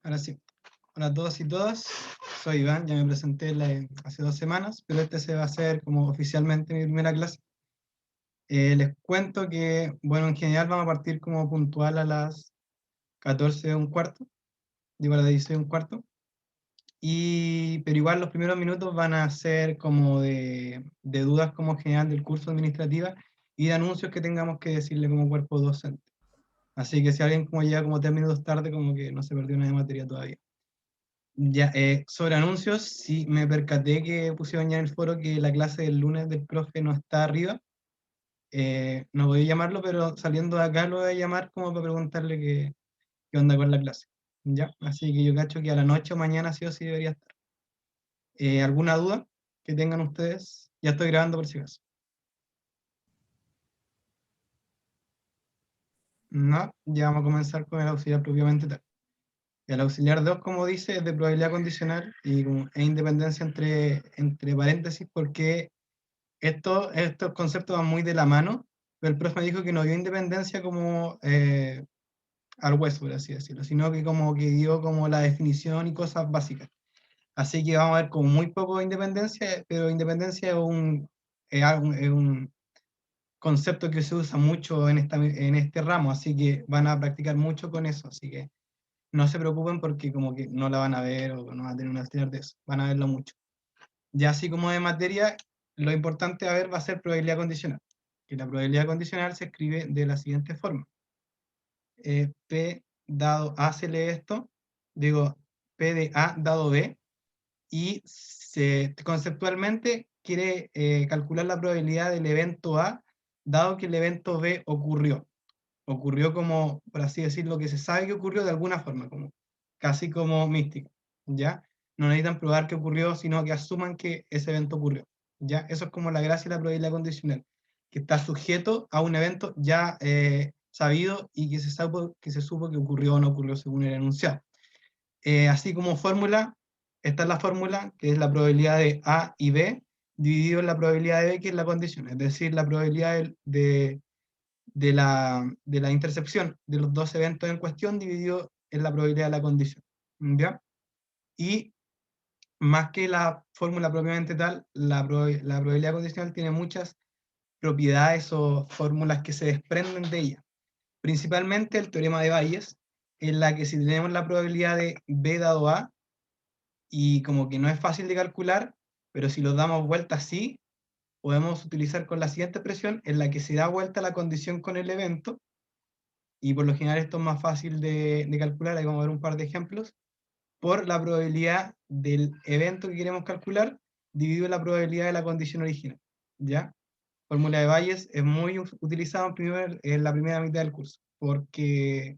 Ahora sí. Hola a todos y todas. Soy Iván, ya me presenté hace 2 semanas, pero este se va a hacer como oficialmente mi primera clase. Les cuento que, bueno, en general vamos a partir como puntual a las 14:15, digo a las 16:15, pero igual los primeros minutos van a ser como de dudas como general del curso administrativa y de anuncios que tengamos que decirle como cuerpo docente. Así que si alguien como llega como 3 minutos tarde, como que no se perdió nada de materia todavía. Ya, sobre anuncios, sí me percaté que pusieron ya en el foro que la clase del lunes del profe no está arriba. No voy a llamarlo, pero saliendo de acá lo voy a llamar como para preguntarle qué onda con la clase. Ya, así que yo cacho que a la noche o mañana sí o sí debería estar. ¿Alguna duda que tengan ustedes? Ya estoy grabando por si acaso. No, ya vamos a comenzar con el auxiliar propiamente tal. El auxiliar 2, como dice, es de probabilidad condicional e independencia entre paréntesis, porque estos conceptos van muy de la mano, pero el profe me dijo que no dio independencia como al hueso, por así decirlo, sino que como que dio como la definición y cosas básicas. Así que vamos a ver como muy poco de independencia, pero independencia es un concepto que se usa mucho en este ramo, así que van a practicar mucho con eso, así que no se preocupen porque como que no la van a ver o no van a tener una auxiliar de eso, van a verlo mucho. Ya así como de materia, lo importante a ver va a ser probabilidad condicional, que la probabilidad condicional se escribe de la siguiente forma. P dado A se lee esto, digo, P de A dado B, y conceptualmente quiere calcular la probabilidad del evento A, dado que el evento B ocurrió. Ocurrió como, por así decirlo, que se sabe que ocurrió de alguna forma, como, casi como místico, ¿ya? No necesitan probar que ocurrió, sino que asuman que ese evento ocurrió, ¿ya? Eso es como la gracia de la probabilidad condicional, que está sujeto a un evento ya sabido y que se supo que ocurrió o no ocurrió según el enunciado. Así como fórmula, esta es la fórmula, que es la probabilidad de A y B, dividido en la probabilidad de B, que es la condición, es decir, la probabilidad de la intercepción de los dos eventos en cuestión dividido en la probabilidad de la condición, ¿ya? Y más que la fórmula propiamente tal, la probabilidad condicional tiene muchas propiedades o fórmulas que se desprenden de ella. Principalmente el teorema de Bayes, en la que si tenemos la probabilidad de B dado A, y como que no es fácil de calcular, pero si lo damos vuelta así, podemos utilizar con la siguiente expresión, en la que se da vuelta la condición con el evento, y por lo general esto es más fácil de calcular, ahí vamos a ver un par de ejemplos, por la probabilidad del evento que queremos calcular, dividido en la probabilidad de la condición original, ¿ya? Fórmula de Bayes es muy utilizada en la primera mitad del curso, porque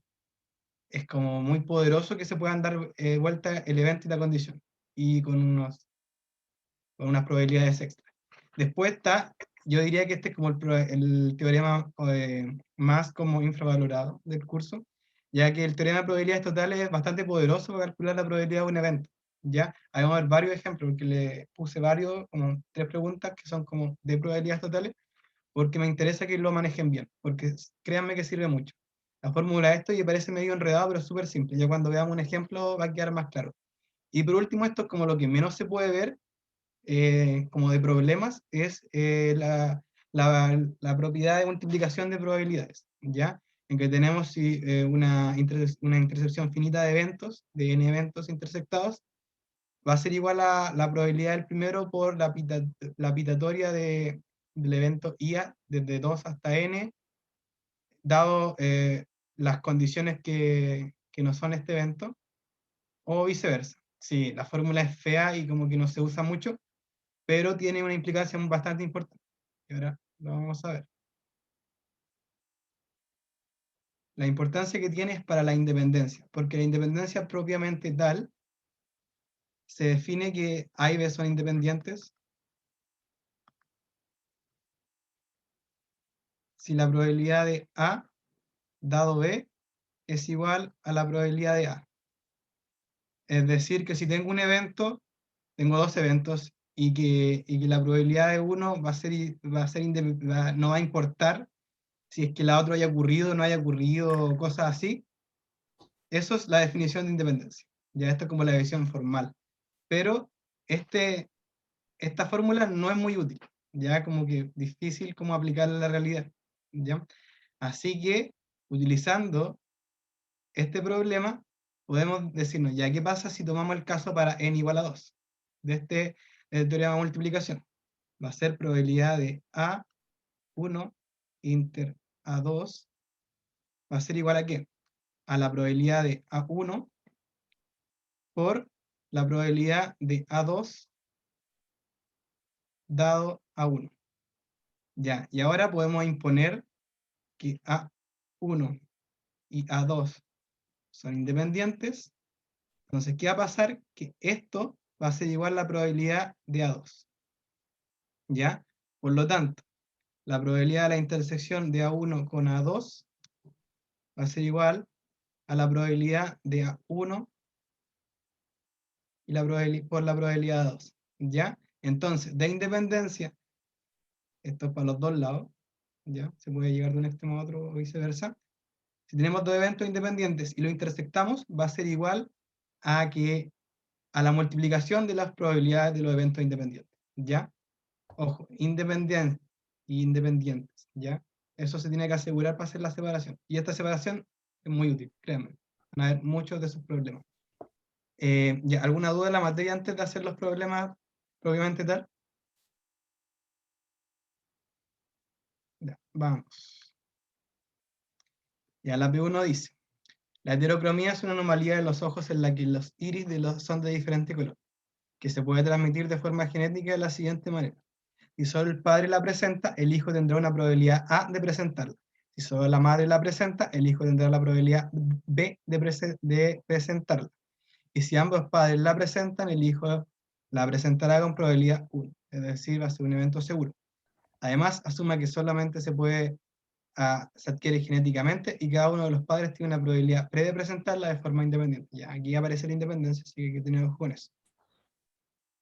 es como muy poderoso que se puedan dar vuelta el evento y la condición, y con unas probabilidades extras. Después está, yo diría que este es como el teorema más como infravalorado del curso, ya que el teorema de probabilidades totales es bastante poderoso para calcular la probabilidad de un evento. ¿Ya? Ahí vamos a ver varios ejemplos, porque le puse como 3 preguntas que son como de probabilidades totales, porque me interesa que lo manejen bien, porque créanme que sirve mucho. La fórmula de esto y parece medio enredado, pero es súper simple. Ya cuando veamos un ejemplo va a quedar más claro. Y por último, esto es como lo que menos se puede ver, como de problemas, es la propiedad de multiplicación de probabilidades, ¿ya? En que tenemos una intercepción finita de eventos, de n eventos intersectados, va a ser igual a la probabilidad del primero por la pitatoria del evento IA desde 2 hasta n, dado las condiciones que no son este evento, o viceversa. Sí, la fórmula es fea y como que no se usa mucho, pero tiene una implicancia bastante importante. Y ahora lo vamos a ver. La importancia que tiene es para la independencia, porque la independencia propiamente tal se define que A y B son independientes si la probabilidad de A dado B es igual a la probabilidad de A. Es decir, que si tengo un evento, tengo dos eventos, y que la probabilidad de uno no va a importar si es que la otra haya ocurrido o no haya ocurrido, cosas así. Eso es la definición de independencia. Ya esto es como la división formal. Pero esta fórmula no es muy útil, ya como que difícil como aplicarla a la realidad, ¿ya? Así que, utilizando este problema, podemos decirnos, ya, ¿qué pasa si tomamos el caso para n igual a 2? De este teorema de multiplicación. Va a ser probabilidad de A1 inter A2, va a ser igual a ¿qué? A la probabilidad de A1 por la probabilidad de A2 dado A1. Ya, y ahora podemos imponer que A1 y A2 son independientes. Entonces, ¿qué va a pasar? Que esto va a ser igual a la probabilidad de A2. ¿Ya? Por lo tanto, la probabilidad de la intersección de A1 con A2 va a ser igual a la probabilidad de A1 y por la probabilidad de A2. ¿Ya? Entonces, de independencia, esto es para los dos lados, ¿ya? Se puede llegar de un extremo a otro o viceversa. Si tenemos dos eventos independientes y lo intersectamos, va a ser igual a la multiplicación de las probabilidades de los eventos independientes, ¿ya? Ojo, independientes y independientes, ¿ya? Eso se tiene que asegurar para hacer la separación. Y esta separación es muy útil, créanme. Van a haber muchos de esos problemas. ¿Ya? ¿Alguna duda en la materia antes de hacer los problemas propiamente tal? Ya, vamos. Ya, la P1 dice, la heterocromía es una anomalía de los ojos en la que los iris son de diferente color, que se puede transmitir de forma genética de la siguiente manera. Si solo el padre la presenta, el hijo tendrá una probabilidad A de presentarla. Si solo la madre la presenta, el hijo tendrá la probabilidad B de presentarla. Y si ambos padres la presentan, el hijo la presentará con probabilidad 1, es decir, va a ser un evento seguro. Además, asuma que solamente se adquiere genéticamente y cada uno de los padres tiene una probabilidad pre de presentarla de forma independiente. Ya, aquí aparece la independencia, así que hay que tener ojo con eso.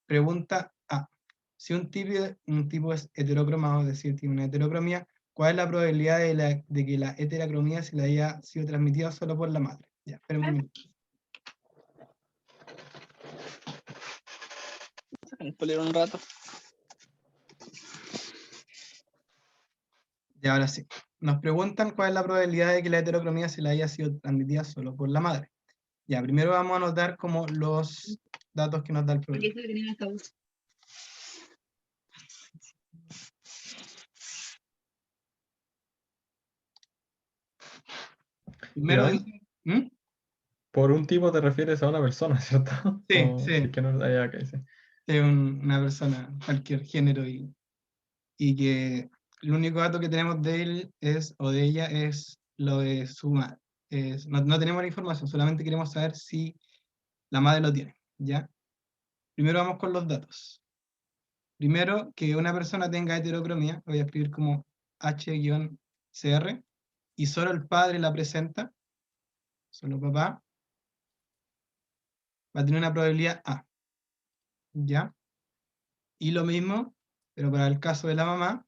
Pregunta A. Si un tipo es heterocromado, es decir, tiene una heterocromía, ¿cuál es la probabilidad de que la heterocromía se le haya sido transmitida solo por la madre? Ya, esperen un minuto. Un rato. Y ahora sí. Nos preguntan cuál es la probabilidad de que la heterocromía se le haya sido transmitida solo por la madre. Ya, primero vamos a anotar como los datos que nos da el problema. Primero dice, ¿Mm? Por un tipo te refieres a una persona, ¿cierto? Sí, O, sí. si es que no, acá dice. Es una persona, cualquier género, y que el único dato que tenemos de él o de ella es lo de su madre. No tenemos la información, solamente queremos saber si la madre lo tiene, ¿ya? Primero vamos con los datos. Primero, que una persona tenga heterocromía, voy a escribir como H-CR, y solo el padre la presenta, solo papá, va a tener una probabilidad A, ¿ya? Y lo mismo, pero para el caso de la mamá,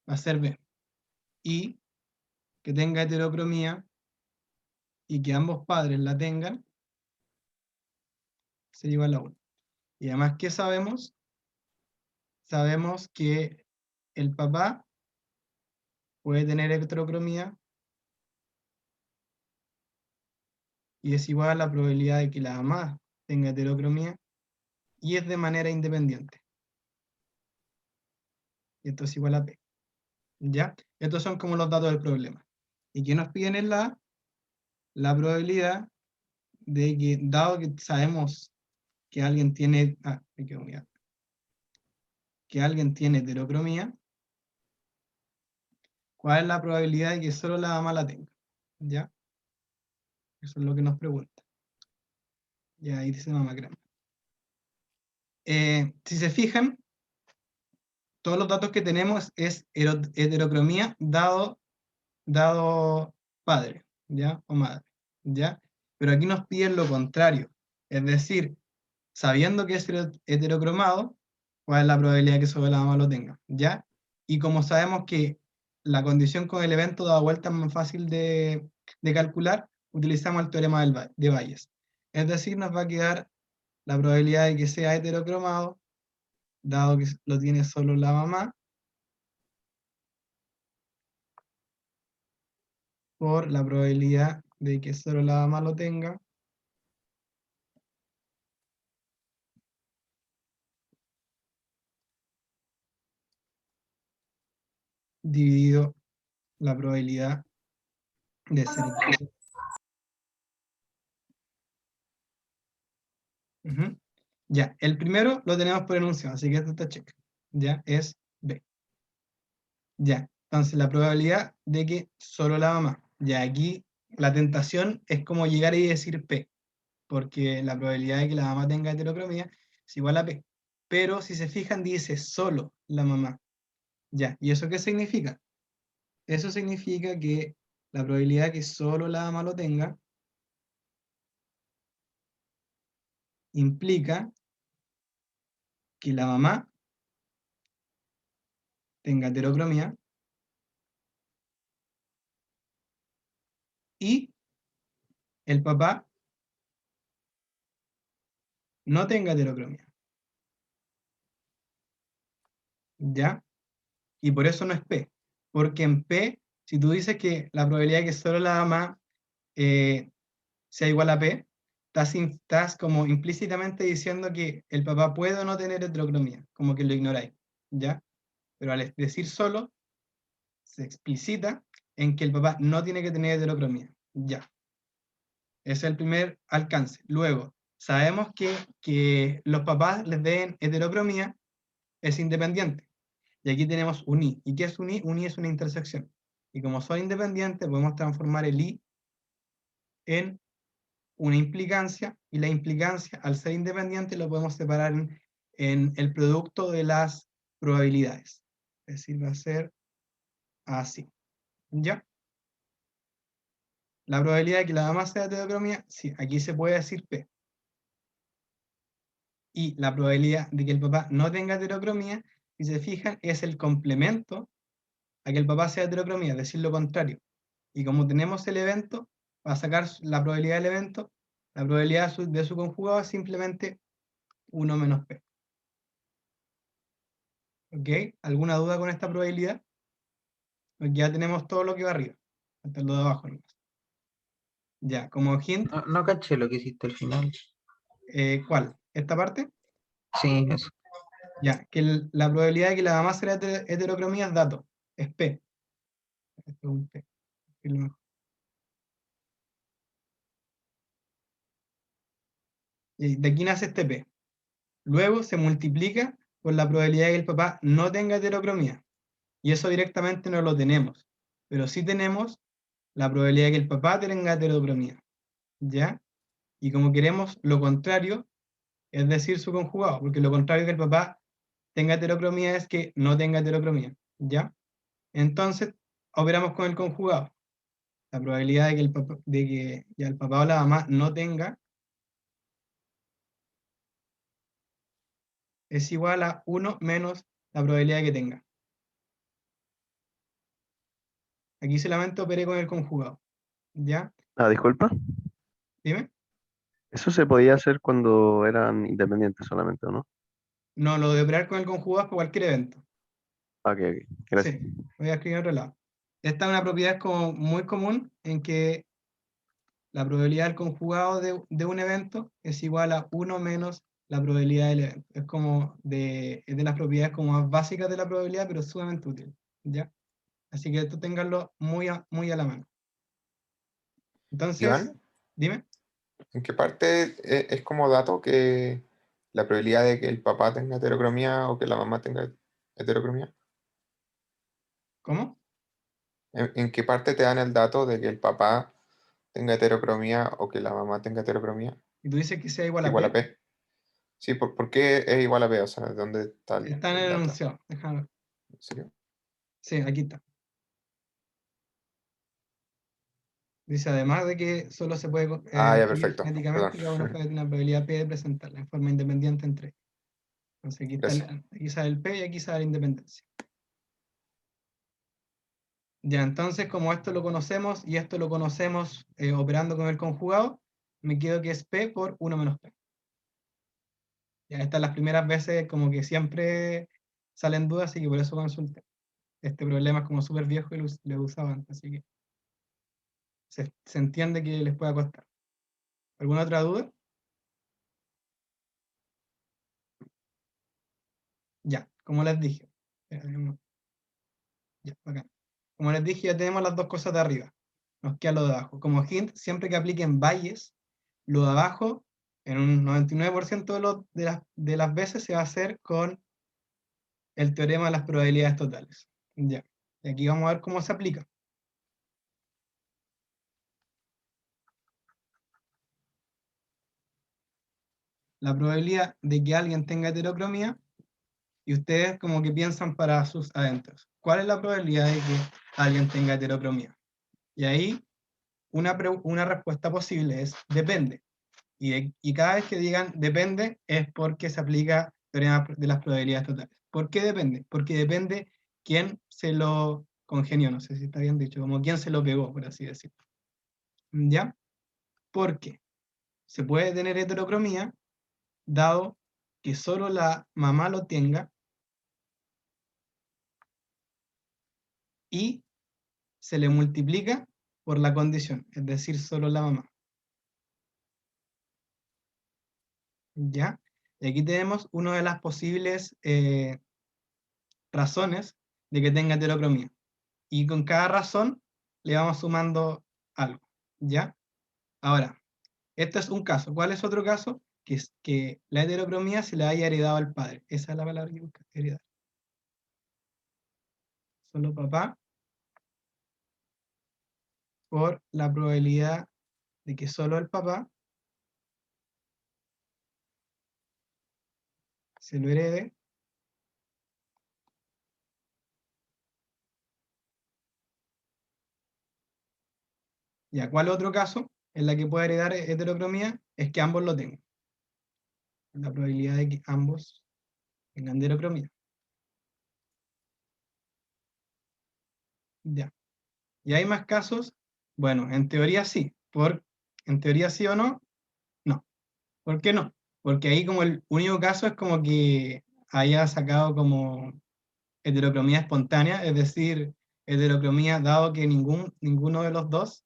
va a ser B. Y que tenga heterocromía y que ambos padres la tengan, sería igual a 1. Y además, ¿qué sabemos? Sabemos que el papá puede tener heterocromía y es igual a la probabilidad de que la mamá tenga heterocromía y es de manera independiente. Y esto es igual a P. ¿Ya? Estos son como los datos del problema. ¿Y qué nos piden en la probabilidad de que, dado que sabemos que alguien tiene, que alguien tiene heterocromía, ¿cuál es la probabilidad de que solo la mamá la tenga? ¿Ya? Eso es lo que nos pregunta. Ya ahí dice mamá crema. Si se fijan, todos los datos que tenemos es heterocromía dado padre, ¿ya? O madre, ¿ya? Pero aquí nos piden lo contrario. Es decir, sabiendo que es heterocromado, ¿cuál es la probabilidad de que solo la mamá lo tenga? ¿Ya? Y como sabemos que la condición con el evento dado vuelta es más fácil de calcular, utilizamos el teorema de Bayes. Es decir, nos va a quedar la probabilidad de que sea heterocromado, dado que lo tiene solo la mamá, por la probabilidad de que solo la mamá lo tenga, dividido la probabilidad de ser heterocromado. Ya, el primero lo tenemos por enunciado, así que esto está check. Ya, es B. Ya, entonces la probabilidad de que solo la mamá. Ya, aquí la tentación es como llegar y decir P, porque la probabilidad de que la mamá tenga heterocromía es igual a P. Pero si se fijan, dice solo la mamá. Ya, ¿y eso qué significa? Eso significa que la probabilidad de que solo la mamá lo tenga implica que la mamá tenga heterocromía y el papá no tenga heterocromía. ¿Ya? Y por eso no es P. Porque en P, si tú dices que la probabilidad de que solo la mamá sea igual a P, estás como implícitamente diciendo que el papá puede o no tener heterocromía, como que lo ignoráis. ¿Ya? Pero al decir solo, se explicita en que el papá no tiene que tener heterocromía. Ya. Ese es el primer alcance. Luego, sabemos que los papás les den heterocromía es independiente. Y aquí tenemos un I. ¿Y qué es un I? Un I es una intersección. Y como son independientes, podemos transformar el I en una implicancia, y la implicancia, al ser independiente, lo podemos separar en el producto de las probabilidades. Es decir, va a ser así. ¿Ya? La probabilidad de que la mamá sea heterocromía, sí, aquí se puede decir P. Y la probabilidad de que el papá no tenga heterocromía, si se fijan, es el complemento a que el papá sea heterocromía, es decir, lo contrario. Y como tenemos el evento, para sacar la probabilidad del evento, la probabilidad de su conjugado es simplemente 1 menos P. ¿Ok? ¿Alguna duda con esta probabilidad? Porque ya tenemos todo lo que va arriba, hasta lo de abajo nomás. Ya, como hint, No caché lo que hiciste al final. ¿cuál? ¿Esta parte? Sí, eso. Ya, que la probabilidad de que la mamá sea heterocromía es dato, es P. Esto es un P. Es lo mejor. Y de aquí nace este P. Luego se multiplica por la probabilidad de que el papá no tenga heterocromía. Y eso directamente no lo tenemos. Pero sí tenemos la probabilidad de que el papá tenga heterocromía. ¿Ya? Y como queremos lo contrario, es decir, su conjugado, porque lo contrario de que el papá tenga heterocromía es que no tenga heterocromía. ¿Ya? Entonces, operamos con el conjugado. La probabilidad de que ya el papá o la mamá no tenga es igual a 1 menos la probabilidad de que tenga. Aquí solamente operé con el conjugado. ¿Ya? Ah, disculpa. Dime. Eso se podía hacer cuando eran independientes solamente, ¿o no? No, lo de operar con el conjugado es para cualquier evento. Ah, ok, ok. Gracias. Sí, voy a escribir en otro lado. Esta es una propiedad como muy común en que la probabilidad del conjugado de un evento es igual a 1 menos la probabilidad del evento. Es como es de las propiedades como más básicas de la probabilidad, pero sumamente útil. ¿Ya? Así que esto tenganlo muy a la mano. Entonces, Iván, dime. ¿en qué parte es como dato que la probabilidad de que el papá tenga heterocromía o que la mamá tenga heterocromía? ¿Cómo? ¿En qué parte te dan el dato de que el papá tenga heterocromía o que la mamá tenga heterocromía? Y tú dices que sea igual a Igual a P. P. Sí, ¿por qué es igual a P? O sea, ¿dónde está Está en el el dato? enunciado. Déjame ver. ¿En serio? Sí, aquí está. Dice, además de que solo se puede Ah, ya, escribir perfecto. Perdón. genéticamente, cada uno puede tener una probabilidad P de presentarla en forma independiente entre ellos. Entonces aquí, Gracias. aquí sale el P y aquí sale la independencia. Ya, entonces, como esto lo conocemos y esto lo conocemos operando con el conjugado, me quedo que es P por 1 menos P. Ya, estas las primeras veces como que siempre salen dudas, así que por eso consulté. Este problema es como súper viejo y lo usaba antes, así que se entiende que les pueda costar. ¿Alguna otra duda? Ya, como les dije. Ya, bacán. Como les dije, ya tenemos las dos cosas de arriba. Nos queda lo de abajo. Como hint, siempre que apliquen Bayes, lo de abajo, en un 99% de las veces se va a hacer con el teorema de las probabilidades totales. Ya. Y aquí vamos a ver cómo se aplica. La probabilidad de que alguien tenga heterocromía, y ustedes como que piensan para sus adentros. ¿Cuál es la probabilidad de que alguien tenga heterocromía? Y ahí una respuesta posible es depende. Y cada vez que digan depende es porque se aplica el teorema de las probabilidades totales. ¿Por qué depende? Porque depende quién se lo congenió, no sé si está bien dicho, como quién se lo pegó, por así decirlo. ¿Ya? Porque se puede tener heterocromía dado que solo la mamá lo tenga y se le multiplica por la condición, es decir, solo la mamá. ¿Ya? Y aquí tenemos una de las posibles razones de que tenga heterocromía. Y con cada razón le vamos sumando algo. ¿Ya? Ahora, este es un caso. ¿Cuál es otro caso? Que es que la heterocromía se le haya heredado al padre. Esa es la palabra que busca, heredar. Solo papá por la probabilidad de que solo el papá se lo herede ¿Ya? ¿Cuál otro caso en la que puede heredar heterocromía? Es que ambos lo tengan. La probabilidad de que ambos tengan heterocromía. Ya. ¿Y hay más casos? Bueno, en teoría sí. En teoría sí o no, no. ¿Por qué no? Porque ahí como el único caso es como que haya sacado como heterocromía espontánea, es decir, heterocromía dado que ninguno de los dos,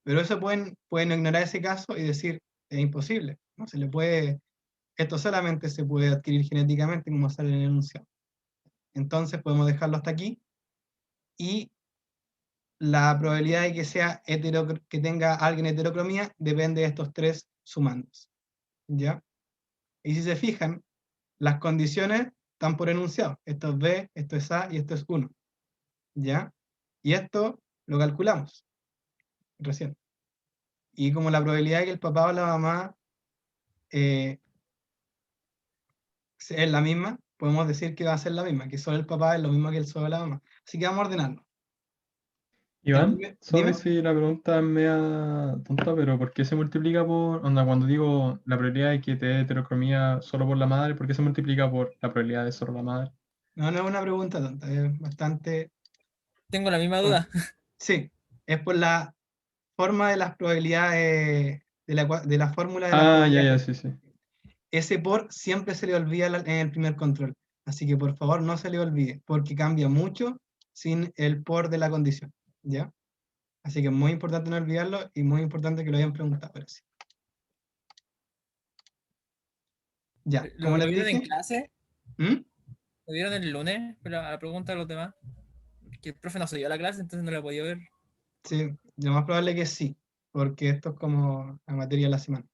pero eso pueden ignorar ese caso y decir, es imposible, no se le puede, esto solamente se puede adquirir genéticamente como sale en el enunciado. Entonces podemos dejarlo hasta aquí y la probabilidad de que que tenga alguien heterocromía depende de estos tres sumandos. ¿Ya? Y si se fijan, las condiciones están por enunciado. Esto es B, esto es A y esto es 1. ¿Ya? Y esto lo calculamos recién. Y como la probabilidad de que el papá o la mamá es la misma, podemos decir que va a ser la misma, que solo el papá es lo mismo que el solo la mamá. Así que vamos a ordenarlo. Iván, Dime. sorry si la pregunta es media tonta, pero ¿por qué se multiplica por, onda, cuando digo la probabilidad de que te dé heterocromía solo por la madre, ¿por qué se multiplica por la probabilidad de solo la madre? No, no es una pregunta tonta, es bastante... Tengo la misma duda. Sí, es por la forma de las probabilidades, de la fórmula de las Ah, ya, probabilidades. sí, sí. Ese por siempre se le olvida en el primer control. Así que por favor no se le olvide, porque cambia mucho sin el por de la condición. ¿Ya? Así que es muy importante no olvidarlo y muy importante que lo hayan preguntado. Ahora sí. Ya, como ¿Lo les vieron en dije. clase? ¿Mm? ¿Lo vieron el lunes? Pero a la pregunta de los demás. Que el profe no se dio a la clase, entonces no la podía ver. Sí, lo más probable que sí, porque esto es como la materia de la semana.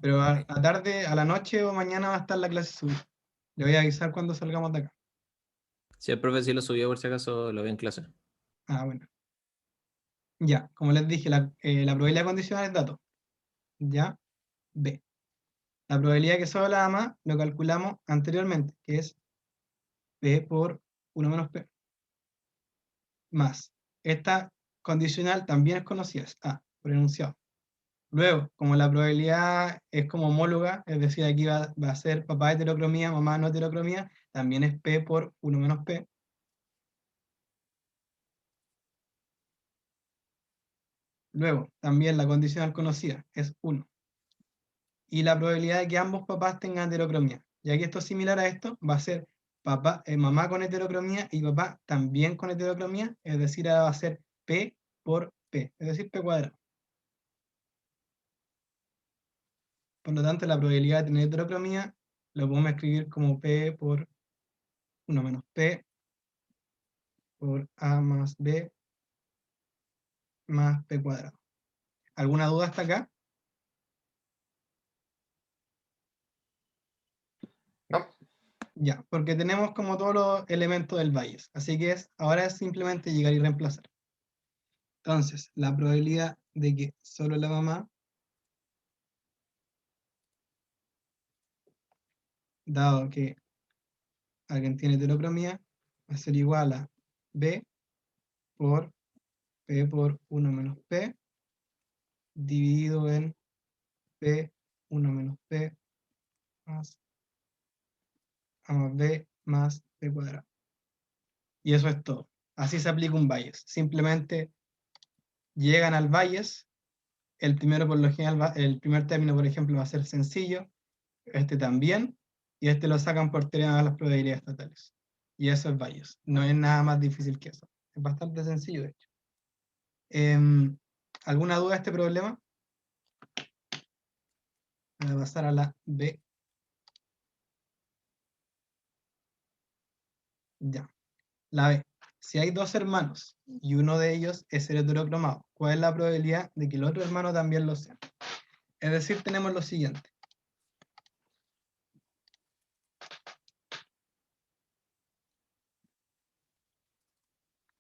Pero a tarde, a la noche o mañana va a estar la clase subida. Le voy a avisar cuando salgamos de acá. Si el profe sí lo subió, por si acaso lo vi en clase. Ah, bueno. Ya, como les dije, la probabilidad condicional es dato. Ya, B. La probabilidad que solo la ama lo calculamos anteriormente, que es P por 1 menos P. Más. Esta condicional también es conocida, es A, por enunciado. Luego, como la probabilidad es como homóloga, es decir, aquí va a ser papá heterocromía, mamá no heterocromía, también es P por 1 menos P. Luego, también la condicional conocida es 1. Y la probabilidad de que ambos papás tengan heterocromía. Ya que esto es similar a esto, va a ser mamá con heterocromía y papá también con heterocromía, es decir, ahora va a ser P por P, es decir, P cuadrado. Por lo tanto, la probabilidad de tener heterocromía lo podemos escribir como P por 1 menos P por A más B más P cuadrado. ¿Alguna duda hasta acá? No, Ya, porque tenemos como todos los elementos del Bayes. Así que ahora es simplemente llegar y reemplazar. Entonces, la probabilidad de que solo la mamá, dado que alguien tiene heterocromía, va a ser igual a B por P por 1 menos P dividido en P 1 menos P más A más B más P cuadrado. Y eso es todo. Así se aplica un Bayes. Simplemente llegan al Bayes. El primero, por lo general, el primer término, por ejemplo, va a ser sencillo. Este también. Y este lo sacan por teorema de las probabilidades estatales. Y eso es Bayes. No es nada más difícil que eso. Es bastante sencillo, de hecho. ¿Alguna duda de este problema? Voy a pasar a la B. Ya. La B. Si hay dos hermanos y uno de ellos es heterocromado, ¿cuál es la probabilidad de que el otro hermano también lo sea? Es decir, tenemos lo siguiente.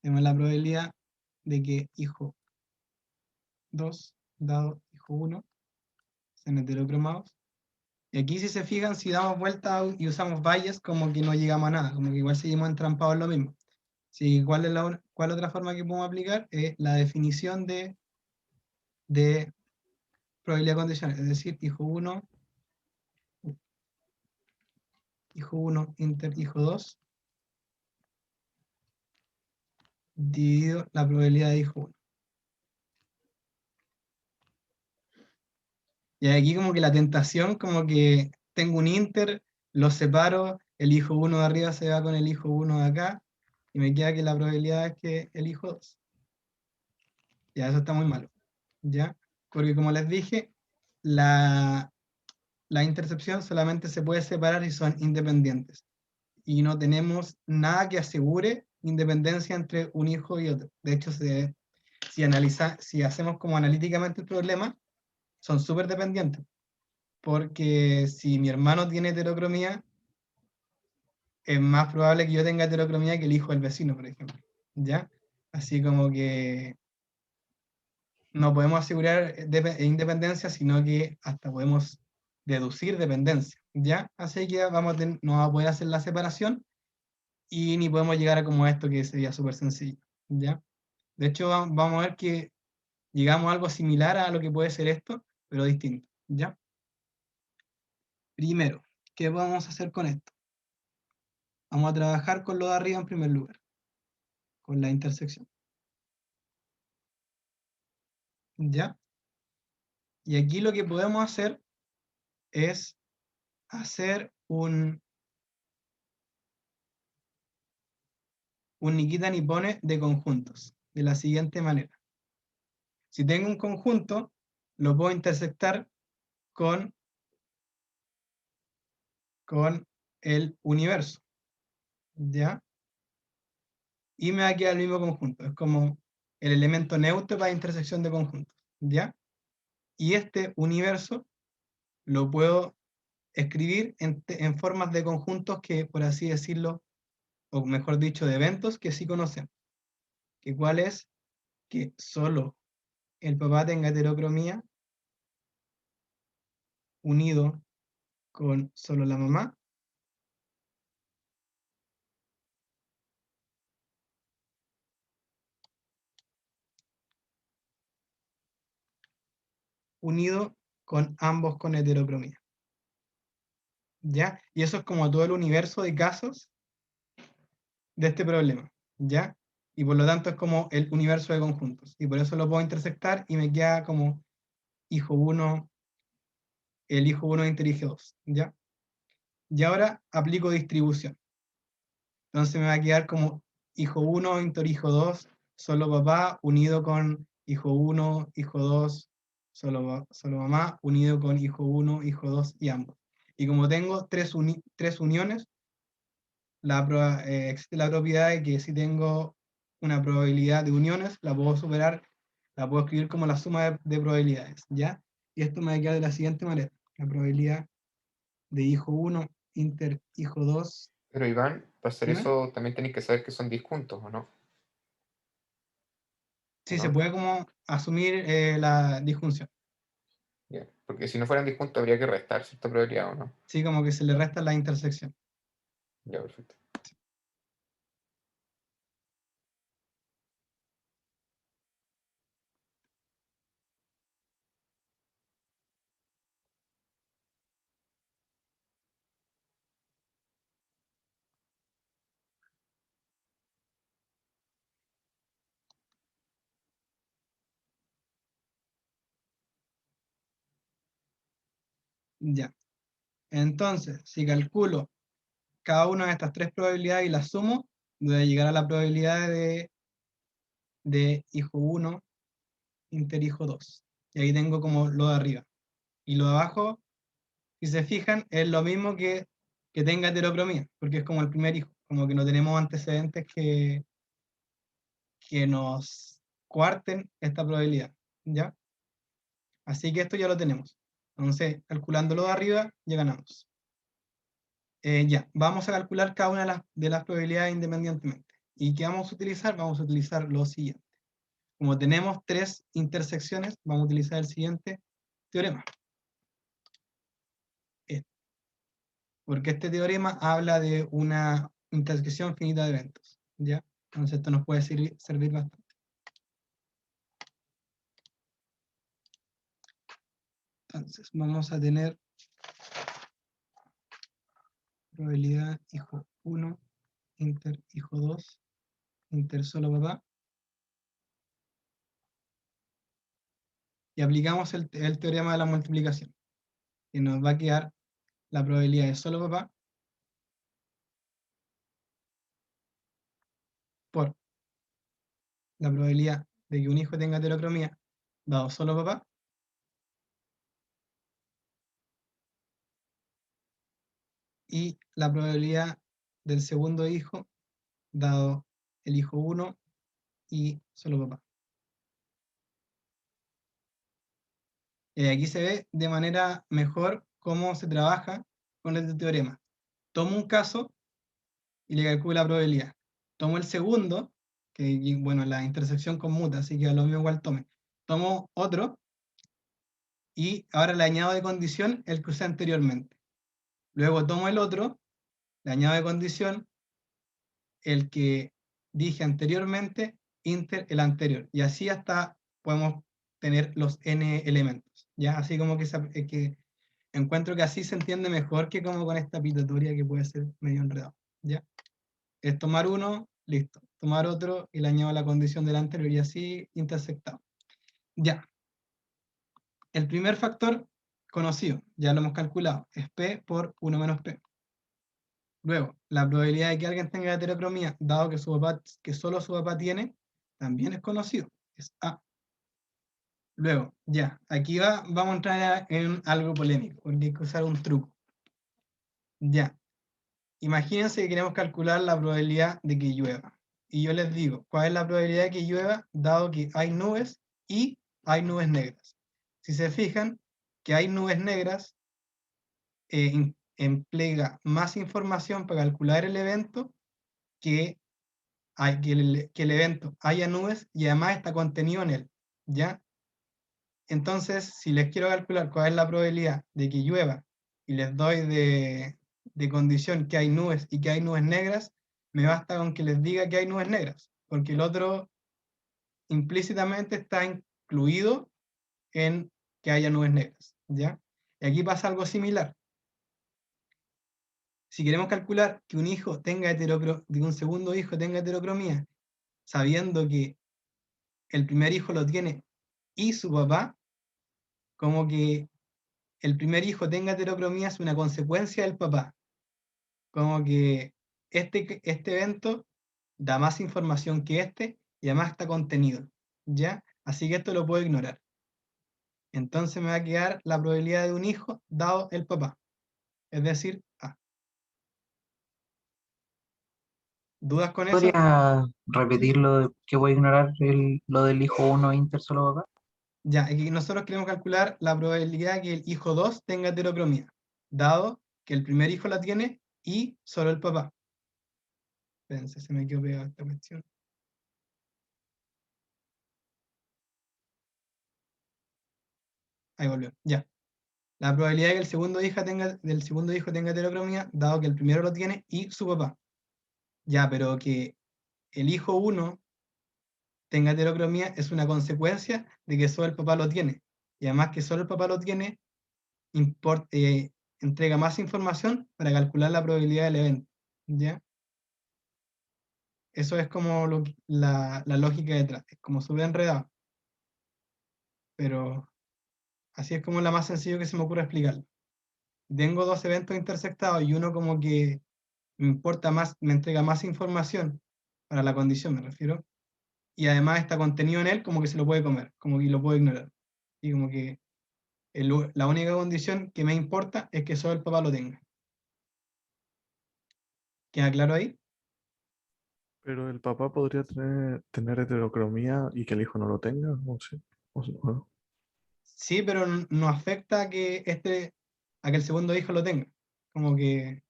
Tenemos la probabilidad de que hijo 2 dado hijo 1 sean heterocromados. Y aquí, si se fijan, si damos vuelta y usamos Bayes, como que no llegamos a nada, como que igual seguimos entrampados en lo mismo. Sí, ¿cuál otra forma que podemos aplicar? Es la definición de probabilidad condicional, es decir, hijo 1 inter hijo 2 dividido la probabilidad de hijo 1. Y aquí como que la tentación, como que tengo un inter, los separo, el hijo 1 de arriba se va con el hijo 1 de acá, y me queda que la probabilidad es que el hijo 2. Ya, eso está muy malo. ¿Ya? Porque como les dije, la intercepción solamente se puede separar si son independientes. Y no tenemos nada que asegure independencia entre un hijo y otro. De hecho, si hacemos como analíticamente el problema, son súper dependientes. Porque si mi hermano tiene heterocromía, es más probable que yo tenga heterocromía que el hijo del vecino, por ejemplo. ¿Ya? Así como que no podemos asegurar independencia, sino que hasta podemos deducir dependencia. ¿Ya? Así que no vamos a poder hacer la separación y ni podemos llegar a como esto, que sería súper sencillo. ¿Ya? De hecho, vamos a ver que llegamos a algo similar a lo que puede ser esto, pero distinto. ¿Ya? Primero, ¿qué vamos a hacer con esto? Vamos a trabajar con lo de arriba en primer lugar, con la intersección. ¿Ya? Y aquí lo que podemos hacer es hacer un Nikita Nipone de conjuntos, de la siguiente manera. Si tengo un conjunto, lo puedo intersectar con el universo, ¿ya? Y me va a quedar el mismo conjunto, es como el elemento neutro para intersección de conjuntos, ¿ya? Y este universo lo puedo escribir en formas de conjuntos que, por así decirlo, o mejor dicho, de eventos que sí conocemos. ¿Que cuál es? Que solo el papá tenga heterocromía unido con solo la mamá, unido con ambos con heterocromía. ¿Ya? Y eso es como todo el universo de casos de este problema. ¿Ya? Y por lo tanto es como el universo de conjuntos. Y por eso lo puedo intersectar y me queda como hijo 1, el hijo 1 interige 2, ¿ya? Y ahora aplico distribución. Entonces me va a quedar como hijo 1 interhijo 2, solo papá, unido con hijo 1, hijo 2, solo mamá, unido con hijo 1, hijo 2 y ambos. Y como tengo tres uniones, existe la propiedad de que si tengo una probabilidad de uniones, la puedo superar, la puedo escribir como la suma de probabilidades, ¿ya? Y esto me va a quedar de la siguiente manera. La probabilidad de hijo 1 inter hijo 2. Pero Iván, para hacer ¿Dime? eso también tenéis que saber que son disjuntos, ¿o no? Sí, ¿No? se puede como asumir la disjunción. Ya. Porque si no fueran disjuntos habría que restar cierta probabilidad, ¿o no? Sí, como que se le resta la intersección. Ya, perfecto. Ya. Entonces, si calculo cada una de estas tres probabilidades y las sumo, voy a llegar a la probabilidad de hijo 1 interhijo 2. Y ahí tengo como lo de arriba. Y lo de abajo, si se fijan, es lo mismo que tenga heterocromía, porque es como el primer hijo, como que no tenemos antecedentes que nos cuarten esta probabilidad, ¿ya? Así que esto ya lo tenemos. Entonces, calculándolo de arriba, ya ganamos. Ya, vamos a calcular cada una de las probabilidades independientemente. ¿Y qué vamos a utilizar? Vamos a utilizar lo siguiente. Como tenemos tres intersecciones, vamos a utilizar el siguiente teorema. Porque este teorema habla de una intersección finita de eventos, ¿ya? Entonces esto nos puede servir bastante. Entonces vamos a tener probabilidad hijo 1, inter hijo 2, inter solo papá. Y aplicamos el teorema de la multiplicación, que nos va a quedar la probabilidad de solo papá por la probabilidad de que un hijo tenga heterocromía dado solo papá, y la probabilidad del segundo hijo dado el hijo 1 y solo papá. Aquí se ve de manera mejor cómo se trabaja con este teorema. Tomo un caso y le calculo la probabilidad. Tomo el segundo, que bueno, la intersección conmuta, así que a lo mismo igual tome. Tomo otro y ahora le añado de condición el que usé anteriormente. Luego tomo el otro, le añado de condición el que dije anteriormente, inter el anterior. Y así hasta podemos tener los n elementos. ¿Ya? Así como que encuentro que así se entiende mejor que como con esta pitatoria que puede ser medio enredado. ¿Ya? Es tomar uno, listo. Tomar otro y le añado la condición del anterior y así intersectado. Ya. El primer factor conocido, ya lo hemos calculado, es P por 1 menos P. Luego, la probabilidad de que alguien tenga heterocromía, dado que solo su papá tiene, también es conocido, es A. Luego, ya, aquí vamos a entrar en algo polémico, porque hay que usar un truco. Ya, imagínense que queremos calcular la probabilidad de que llueva. Y yo les digo, ¿cuál es la probabilidad de que llueva, dado que hay nubes y hay nubes negras? Si se fijan, que hay nubes negras, emplea más información para calcular el evento que el evento haya nubes y además está contenido en él, ¿ya? Entonces, si les quiero calcular cuál es la probabilidad de que llueva y les doy de condición que hay nubes y que hay nubes negras, me basta con que les diga que hay nubes negras, porque el otro implícitamente está incluido en que haya nubes negras, ¿ya? Y aquí pasa algo similar. Si queremos calcular que un segundo hijo tenga heterocromía sabiendo que el primer hijo lo tiene y su papá, como que el primer hijo tenga heterocromía es una consecuencia del papá. Como que este evento da más información que este y además está contenido, ¿ya? Así que esto lo puedo ignorar. Entonces me va a quedar la probabilidad de un hijo dado el papá, es decir, A. ¿Dudas con eso? ¿Podría repetir lo de que voy a ignorar lo del hijo 1 inter solo papá? Ya, y nosotros queremos calcular la probabilidad que el hijo 2 tenga heterocromía, dado que el primer hijo la tiene y solo el papá. Espérense, se me quedó pegada esta cuestión. Ahí volvió, ya. La probabilidad de que del segundo hijo tenga heterocromía, dado que el primero lo tiene y su papá. Ya, pero que el hijo 1 tenga heterocromía es una consecuencia de que solo el papá lo tiene. Y además que solo el papá lo tiene, entrega más información para calcular la probabilidad del evento. ¿Ya? Eso es como la lógica detrás. Es como súper enredado. Pero así es como la más sencillo que se me ocurre explicarlo. Tengo dos eventos intersectados y uno como que me importa más, me entrega más información para la condición, me refiero. Y además está contenido en él como que se lo puede comer, como que lo puedo ignorar. Y como que la única condición que me importa es que solo el papá lo tenga. ¿Queda claro ahí? Pero el papá podría tener heterocromía y que el hijo no lo tenga, ¿o sí? ¿O no? Sí, pero no afecta a que a que el segundo hijo lo tenga. Como que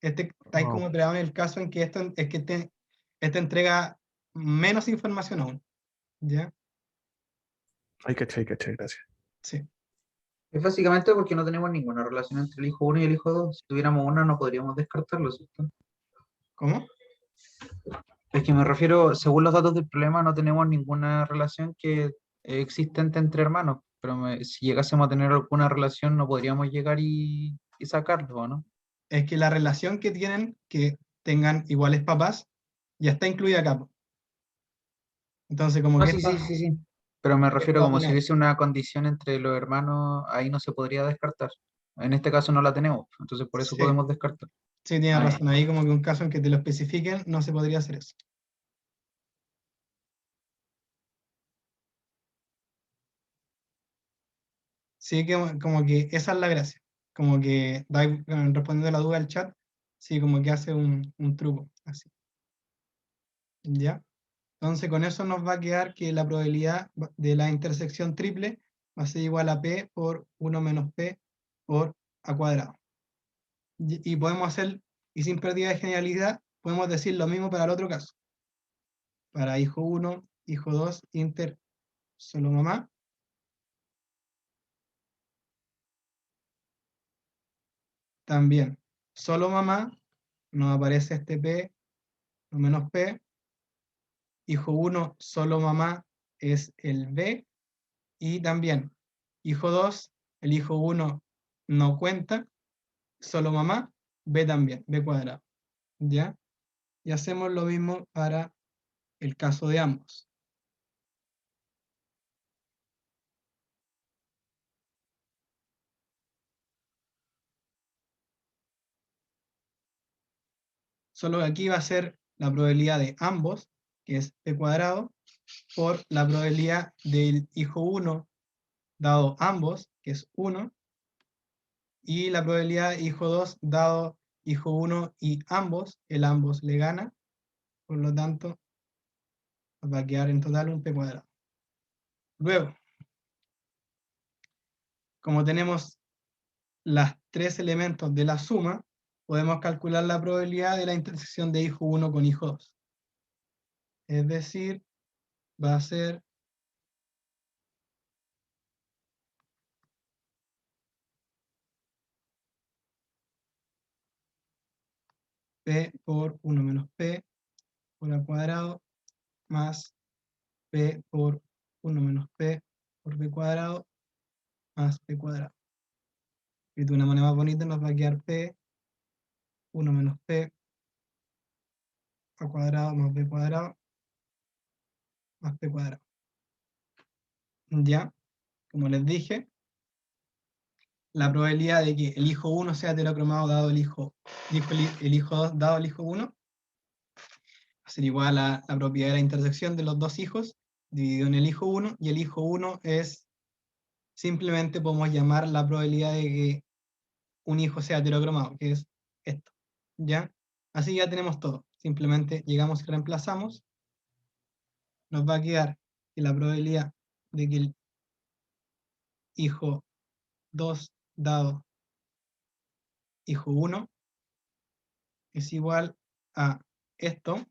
está ahí Ah, como creado en el caso en que este entrega menos información aún. ¿Ya? hay que gracias. Sí. Es básicamente porque no tenemos ninguna relación entre el hijo 1 y el hijo 2. Si tuviéramos una, no podríamos descartarlo, ¿cierto? ¿Cómo? Es que me refiero, según los datos del problema, no tenemos ninguna relación que existente entre hermanos. Pero si llegásemos a tener alguna relación, no podríamos llegar y sacarlo, ¿no? Es que la relación que tienen, que tengan iguales papás, ya está incluida acá, po. Entonces, como No, que sí, sí, sí, sí. Pero me refiero va a como si poner. hubiese una condición entre los hermanos, ahí no se podría descartar. En este caso no la tenemos, entonces por eso Sí, podemos descartar. sí, tienes Ah, ya. razón. Ahí como que un caso en que te lo especifiquen, no se podría hacer eso. Sí, que como que esa es la gracia. Como que respondiendo a la duda del chat, sí, como que hace un truco, así. ¿Ya? Entonces con eso nos va a quedar que la probabilidad de la intersección triple va a ser igual a P por 1 menos P por A cuadrado. Y podemos hacer, y sin pérdida de genialidad, podemos decir lo mismo para el otro caso. Para hijo 1, hijo 2, inter solo mamá. También, solo mamá, nos aparece este P, o menos P. Hijo 1, solo mamá, es el B. Y también, hijo 2, el hijo 1 no cuenta, solo mamá, B también, B cuadrado. ¿Ya? Y hacemos lo mismo para el caso de ambos. Solo que aquí va a ser la probabilidad de ambos, que es P cuadrado, por la probabilidad del hijo 1 dado ambos, que es 1, y la probabilidad de hijo 2 dado hijo 1 y ambos, el ambos le gana, por lo tanto nos va a quedar en total un P cuadrado. Luego, como tenemos los tres elementos de la suma, podemos calcular la probabilidad de la intersección de hijo 1 con hijo 2. Es decir, va a ser P por 1 menos P por A cuadrado más P por 1 menos P por B cuadrado más P cuadrado. Y de una manera más bonita nos va a quedar P 1 menos P A cuadrado más B cuadrado más p cuadrado. Ya, como les dije, la probabilidad de que el hijo 1 sea heterocromado dado el hijo 2 dado el hijo 1 va a ser igual a la propiedad de la intersección de los dos hijos dividido en el hijo 1, y el hijo 1 es, simplemente podemos llamar la probabilidad de que un hijo sea heterocromado, que es esto, ¿ya? Así ya tenemos todo. Simplemente llegamos y reemplazamos. Nos va a quedar que la probabilidad de que el hijo 2 dado hijo 1 es igual a esto,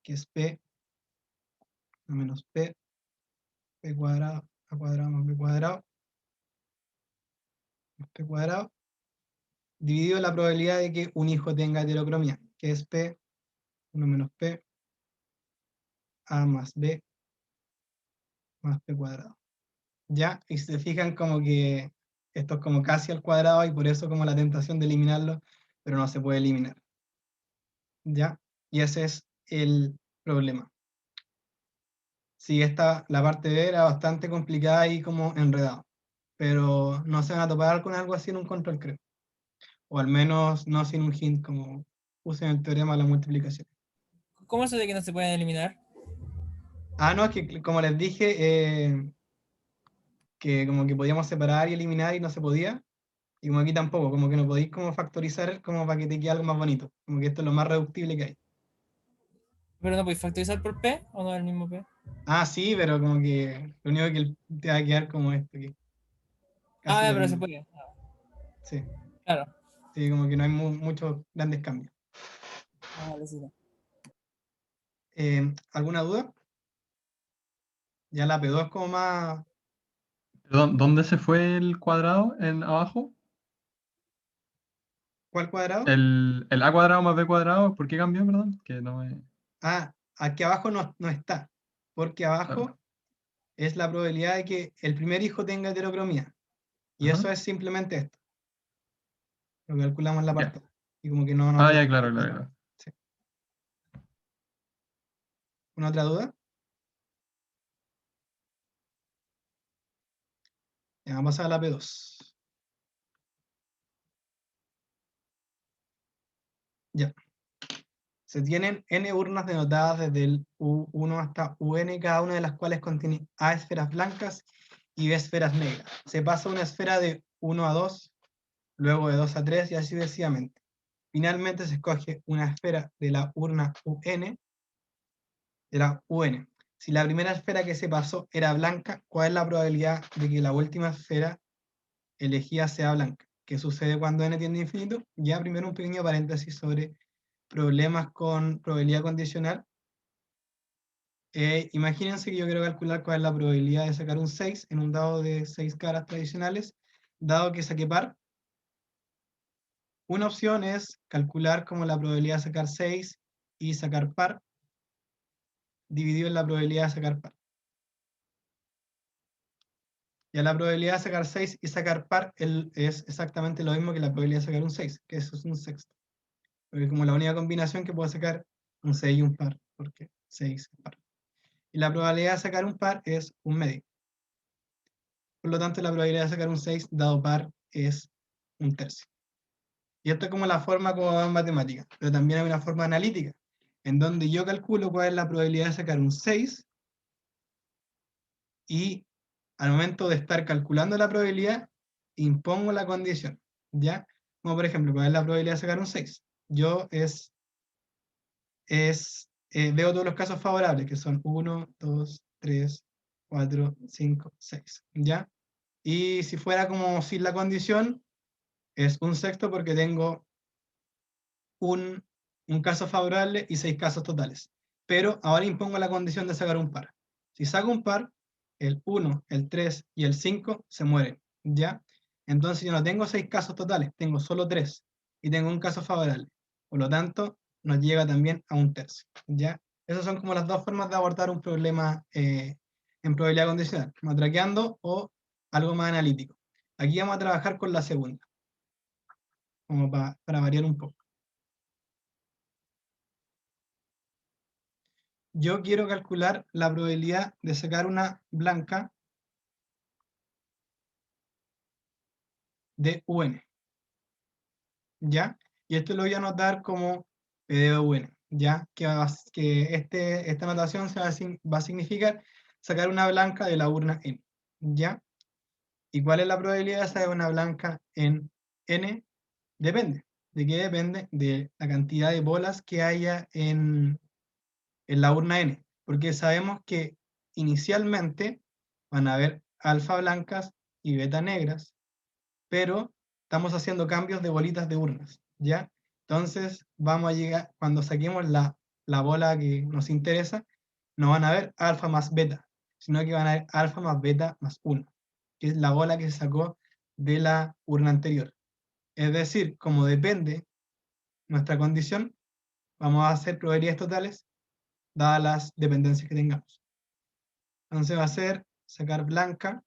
que es p menos p cuadrado, a cuadrado más b cuadrado, más p cuadrado, dividido la probabilidad de que un hijo tenga heterocromía, que es p, 1 menos p, a más b, más p cuadrado. ¿Ya? Y si se fijan, como que esto es como casi al cuadrado, y por eso como la tentación de eliminarlo, pero no se puede eliminar. ¿Ya? Y ese es el problema. Sí, la parte B era bastante complicada y como enredada, pero no se van a topar con algo así en un control, creo. O al menos no sin un hint, como puse en el teorema de la multiplicación. ¿Cómo eso de que no se pueden eliminar? Ah, no, es que como les dije, que como que podíamos separar y eliminar y no se podía, y como aquí tampoco, como que no podéis como factorizar como para que te quede algo más bonito, como que esto es lo más reductible que hay. ¿Pero no podéis factorizar por P o no es el mismo P? Ah, sí, pero como que lo único que te va a quedar como esto, que casi Ah, lo pero se mismo. puede. Sí, Claro. sí, como que no hay muchos grandes cambios. Ah, vale, sí, no. ¿Alguna duda? Ya la P2 es como más... Perdón, ¿dónde se fue el cuadrado en abajo? ¿Cuál cuadrado? El a cuadrado más b cuadrado, ¿por qué cambió, perdón? Que no me... Ah, aquí abajo no está, porque abajo es la probabilidad de que el primer hijo tenga heterocromía. Y Ajá. eso es simplemente esto. Lo calculamos en la Ya. parte. Y como que no Ah, hay ya, otro. claro, claro, claro. Sí. ¿Una otra duda? Ya, vamos a pasar a la P2. Ya. Se tienen n urnas denotadas desde el U1 hasta UN, cada una de las cuales contiene A esferas blancas y B esferas negras. Se pasa una esfera de 1 a 2, luego de 2 a 3 y así sucesivamente. Finalmente se escoge una esfera de la urna UN, de la UN. Si la primera esfera que se pasó era blanca, ¿cuál es la probabilidad de que la última esfera elegida sea blanca? ¿Qué sucede cuando n tiende a infinito? Ya primero un pequeño paréntesis sobre problemas con probabilidad condicional. Imagínense que yo quiero calcular cuál es la probabilidad de sacar un 6 en un dado de 6 caras tradicionales, dado que saqué par. Una opción es calcular como la probabilidad de sacar 6 y sacar par, dividido en la probabilidad de sacar par. Ya la probabilidad de sacar 6 y sacar par es exactamente lo mismo que la probabilidad de sacar un 6, que eso es un sexto. Porque es como la única combinación que puedo sacar un 6 y un par, porque 6 es par. Y la probabilidad de sacar un par es un medio. Por lo tanto, la probabilidad de sacar un 6 dado par es un tercio. Y esto es como la forma como va en matemáticas, pero también hay una forma analítica, en donde yo calculo cuál es la probabilidad de sacar un 6 y al momento de estar calculando la probabilidad, impongo la condición, ¿ya? Como por ejemplo, ¿cuál es la probabilidad de sacar un 6? Yo veo todos los casos favorables, que son 1, 2, 3, 4, 5, 6, ¿ya? Y si fuera como sin la condición, es un sexto porque tengo un caso favorable y 6 casos totales. Pero ahora impongo la condición de sacar un par. Si saco un par, el 1, el 3 y el 5 se mueren, ¿ya? Entonces yo no tengo 6 casos totales, tengo solo 3 y tengo un caso favorable. Por lo tanto, nos llega también a un tercio, ¿ya? Esas son como las dos formas de abordar un problema en probabilidad condicional, matraqueando o algo más analítico. Aquí vamos a trabajar con la segunda, como para variar un poco. yo quiero calcular la probabilidad de sacar una blanca de UN, ¿ya? Y esto lo voy a anotar como P de UN, ¿ya? Que esta anotación va a significar sacar una blanca de la urna N, ¿ya? ¿Y cuál es la probabilidad de sacar una blanca en N? Depende. ¿De qué depende? De la cantidad de bolas que haya en la urna N, porque sabemos que inicialmente van a haber alfa blancas y beta negras, pero estamos haciendo cambios de bolitas de urnas, ¿ya? Entonces vamos a llegar, cuando saquemos la bola que nos interesa, no van a haber alfa más beta, sino que van a haber alfa más beta más 1, que es la bola que se sacó de la urna anterior. Es decir, como depende nuestra condición, vamos a hacer probabilidades totales dadas las dependencias que tengamos. Entonces va a ser sacar blanca,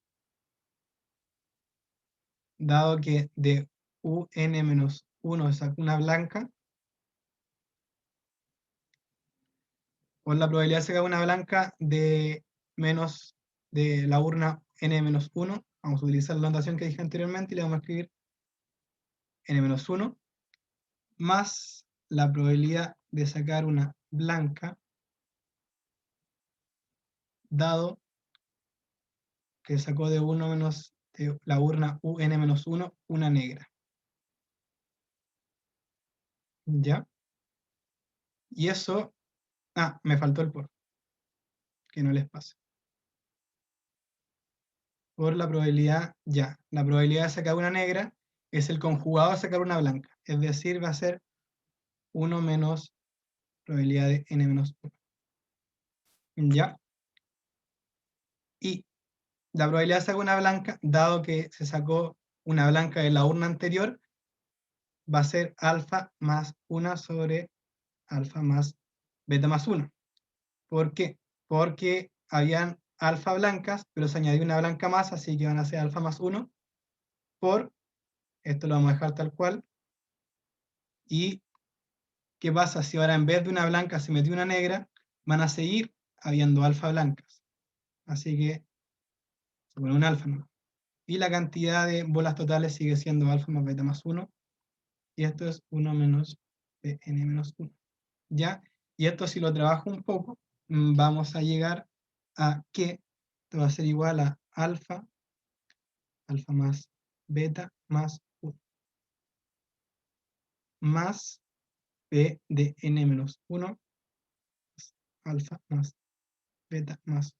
dado que de UN-1 saco una blanca, por la probabilidad de sacar una blanca de la urna N-1, vamos a utilizar la notación que dije anteriormente y le vamos a escribir N-1, más la probabilidad de sacar una blanca, dado que sacó de la urna UN-1 una negra. ¿Ya? Y eso, me faltó el por, que no les pase. Por la probabilidad, la probabilidad de sacar una negra es el conjugado de sacar una blanca, es decir, va a ser 1 menos probabilidad de N-1. ¿Ya? Y la probabilidad de sacar una blanca, dado que se sacó una blanca de la urna anterior, va a ser alfa más 1 sobre alfa más beta más 1. ¿Por qué? Porque habían alfa blancas, pero se añadió una blanca más, así que van a ser alfa más 1 por, esto lo vamos a dejar tal cual, y ¿qué pasa si ahora en vez de una blanca se metió una negra? Van a seguir habiendo alfa blancas, así que se pone un alfa, ¿no? Y la cantidad de bolas totales sigue siendo alfa más beta más 1, y esto es 1 menos N menos 1, ¿ya? Y esto si lo trabajo un poco, vamos a llegar a que esto va a ser igual a alfa más beta más 1, más P de N menos 1, alfa más beta más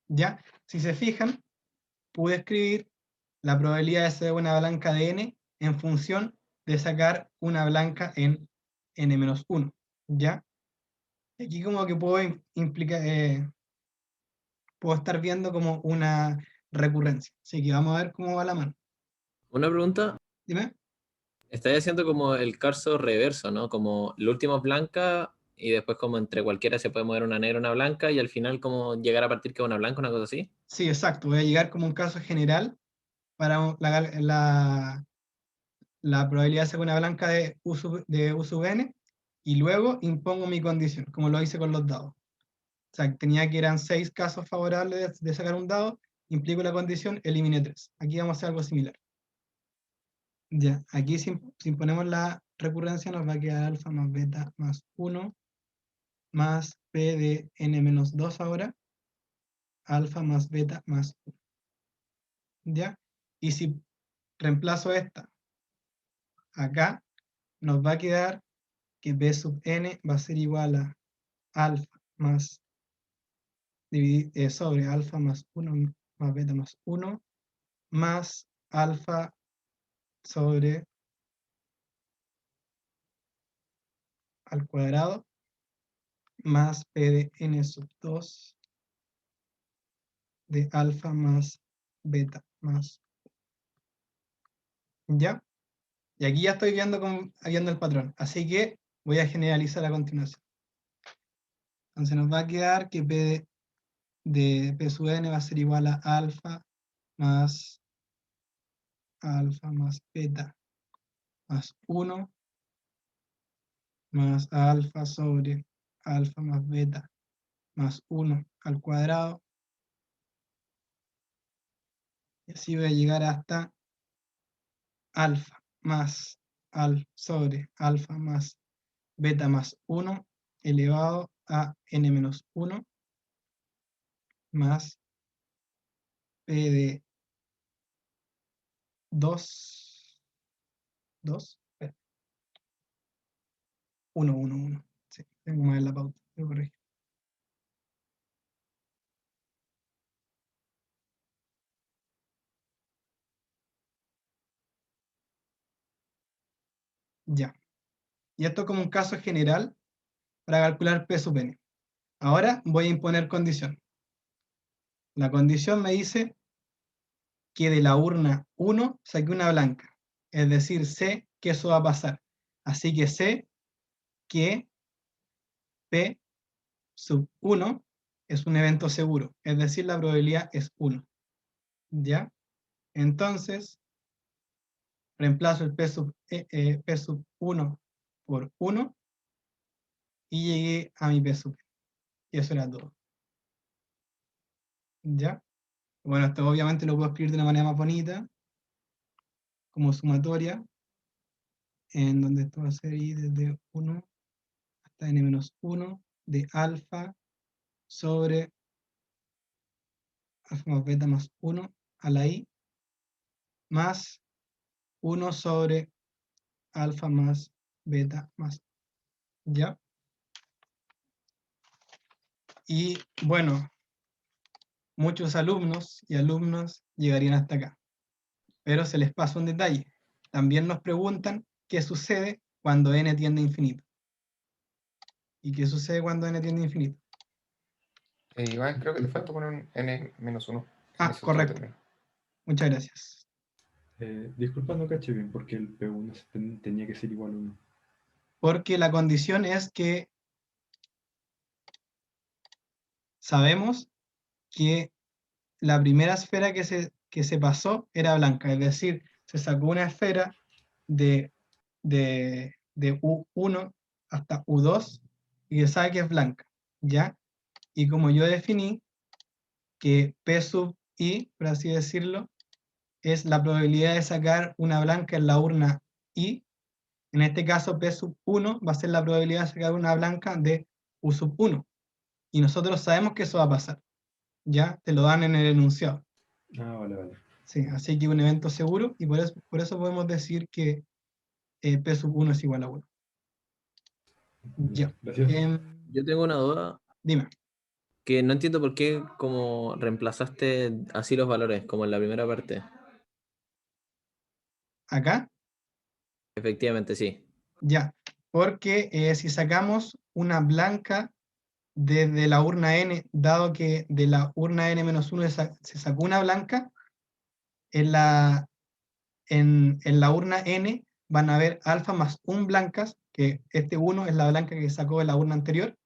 1. ¿Ya? Si se fijan, pude escribir la probabilidad de sacar una blanca de N en función de sacar una blanca en N-1, ¿ya? Aquí como que puedo puedo estar viendo como una recurrencia. Así que vamos a ver cómo va la mano. Una pregunta, Dime. estáis haciendo como el caso reverso, ¿no? Como la última es blanca y después como entre cualquiera se puede mover una negra, una blanca y al final como llegar a partir que una blanca, una cosa así. Sí, exacto. Voy a llegar como un caso general para la probabilidad de sacar una blanca de U sub n, y luego impongo mi condición, como lo hice con los dados. O sea, tenía que eran 6 casos favorables de sacar un dado, implico la condición, elimine 3. Aquí vamos a hacer algo similar. Ya, aquí si imponemos la recurrencia nos va a quedar alfa más beta más 1, más P de N menos 2 ahora, alfa más beta más 1. ¿Ya? Y si reemplazo esta acá, nos va a quedar que P sub N va a ser igual a alfa más sobre alfa más 1 más beta más 1 más alfa sobre al cuadrado más P de N sub 2 de alfa más beta más 1. ¿Ya? Y aquí ya estoy viendo el patrón, así que voy a generalizar a continuación. Entonces nos va a quedar que P de P sub N va a ser igual a alfa más beta más 1 más alfa sobre alfa más beta más 1 al cuadrado. Y así voy a llegar hasta alfa más sobre alfa más beta más 1 elevado a n menos 1 más p de 2, 1, 1, 1. Sí, tengo mal en la pauta, lo corregí. Ya. Y esto como un caso general para calcular P sub n. Ahora voy a imponer condición. La condición me dice que de la urna 1 saqué una blanca. Es decir, sé que eso va a pasar. Así que sé que P sub 1 es un evento seguro. Es decir, la probabilidad es 1. ¿Ya? Entonces, reemplazo el P sub 1 por 1 y llegué a mi P sub n. Y eso era todo. ¿Ya? Bueno, esto obviamente lo puedo escribir de una manera más bonita, como sumatoria, en donde esto va a ser i desde 1 hasta n-1 de alfa sobre alfa más beta más 1 a la i, más 1 sobre alfa más beta más. ¿Ya? Y bueno, muchos alumnos y alumnas llegarían hasta acá. Pero se les pasa un detalle. También nos preguntan qué sucede cuando n tiende a infinito. ¿Y qué sucede cuando n tiende a infinito? Iván, creo que te falta poner un n-1. Ah, correcto. Muchas gracias. Disculpa, no caché bien, porque el P1 tenía que ser igual a 1. Porque la condición es que sabemos que la primera esfera que se pasó era blanca, es decir, se sacó una esfera de U1 hasta U2 y se sabe que es blanca, ¿ya? Y como yo definí que P sub I, por así decirlo, es la probabilidad de sacar una blanca en la urna I, en este caso P sub 1 va a ser la probabilidad de sacar una blanca de U sub 1. Y nosotros sabemos que eso va a pasar. Ya te lo dan en el enunciado. Ah, vale. Sí, así que un evento seguro, y por eso podemos decir que P sub 1 es igual a 1. Ya. Gracias. Yo tengo una duda Dime. que no entiendo por qué como reemplazaste así los valores, como en la primera parte. Acá, Efectivamente, sí. ya. Porque si sacamos una blanca desde la urna n, dado que de la urna n-1 se sacó una blanca, en la urna n van a haber alfa más 1 blancas, que este 1 es la blanca que sacó de la urna anterior,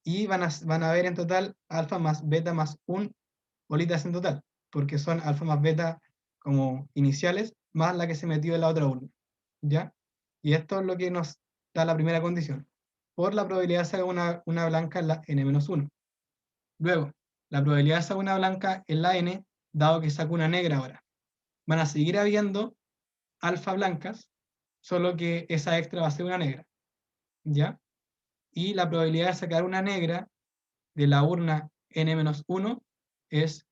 y van a ver en total alfa más beta más 1 bolitas en total, porque son alfa más beta como iniciales, más la que se metió en la otra urna. ¿Ya? Y esto es lo que nos da la primera condición, por la probabilidad de sacar una blanca en la n-1. Luego, la probabilidad de sacar una blanca en la n, dado que saco una negra ahora. Van a seguir habiendo alfa blancas, solo que esa extra va a ser una negra. ¿Ya? Y la probabilidad de sacar una negra de la urna n-1 es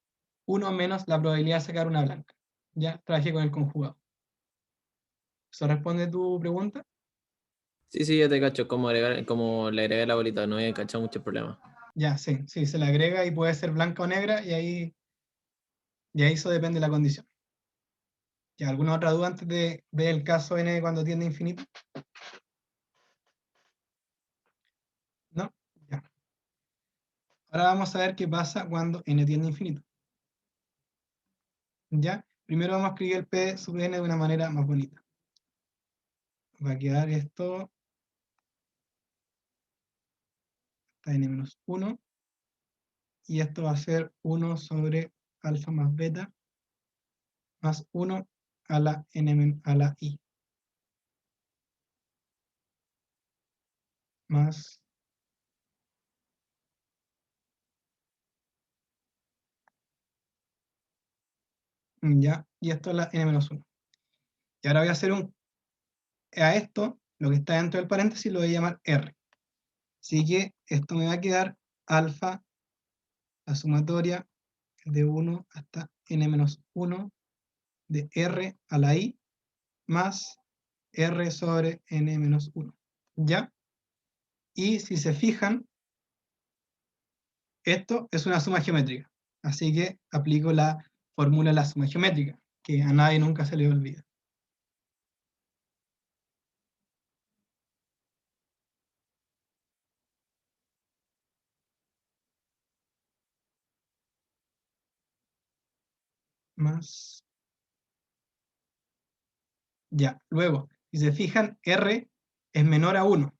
1 menos la probabilidad de sacar una blanca. Ya trabajé con el conjugado. ¿Eso responde tu pregunta? Sí, ya te cacho, como le agregué la bolita, no he cachado mucho problema. Ya, sí, se le agrega y puede ser blanca o negra y ahí eso depende de la condición. ¿Ya, alguna otra duda antes de ver el caso n cuando tiende a infinito? ¿No? Ya. Ahora vamos a ver qué pasa cuando n tiende a infinito. ¿Ya? Primero vamos a escribir el P sub n de una manera más bonita. Va a quedar esto hasta n-1, y esto va a ser 1 sobre alfa más beta más 1 a la i, más ¿Ya? Y esto es la n-1. Y ahora voy a hacer a esto, lo que está dentro del paréntesis, lo voy a llamar R. Así que esto me va a quedar alfa, la sumatoria de 1 hasta n-1 de R a la I más R sobre n-1. ¿Ya? Y si se fijan, esto es una suma geométrica. Así que aplico la fórmula de la suma geométrica, que a nadie nunca se le olvida. Más. Ya, luego, si se fijan, R es menor a 1,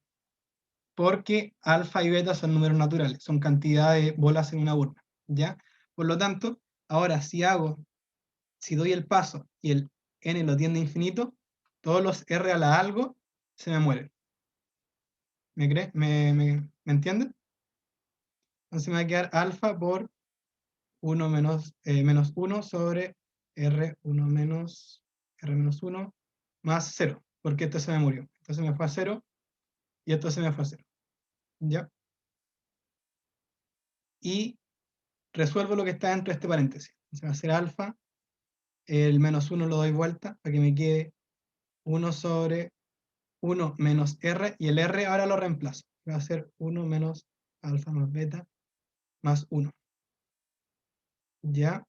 porque alfa y beta son números naturales, son cantidad de bolas en una urna, ¿ya? Por lo tanto, ahora si doy el paso y el n lo tiende a infinito, todos los r a la algo se me mueren. ¿Me cree? ¿Me entienden? Entonces me va a quedar alfa por 1 menos 1 sobre R1 menos R-1 más 0, porque esto se me murió. Esto se me fue a 0 y esto se me fue a 0. ¿Ya? Y resuelvo lo que está dentro de este paréntesis. Entonces va a ser alfa, el menos 1 lo doy vuelta para que me quede 1 sobre 1 menos R, y el R ahora lo reemplazo. Va a ser 1 menos alfa más beta más 1. ¿Ya?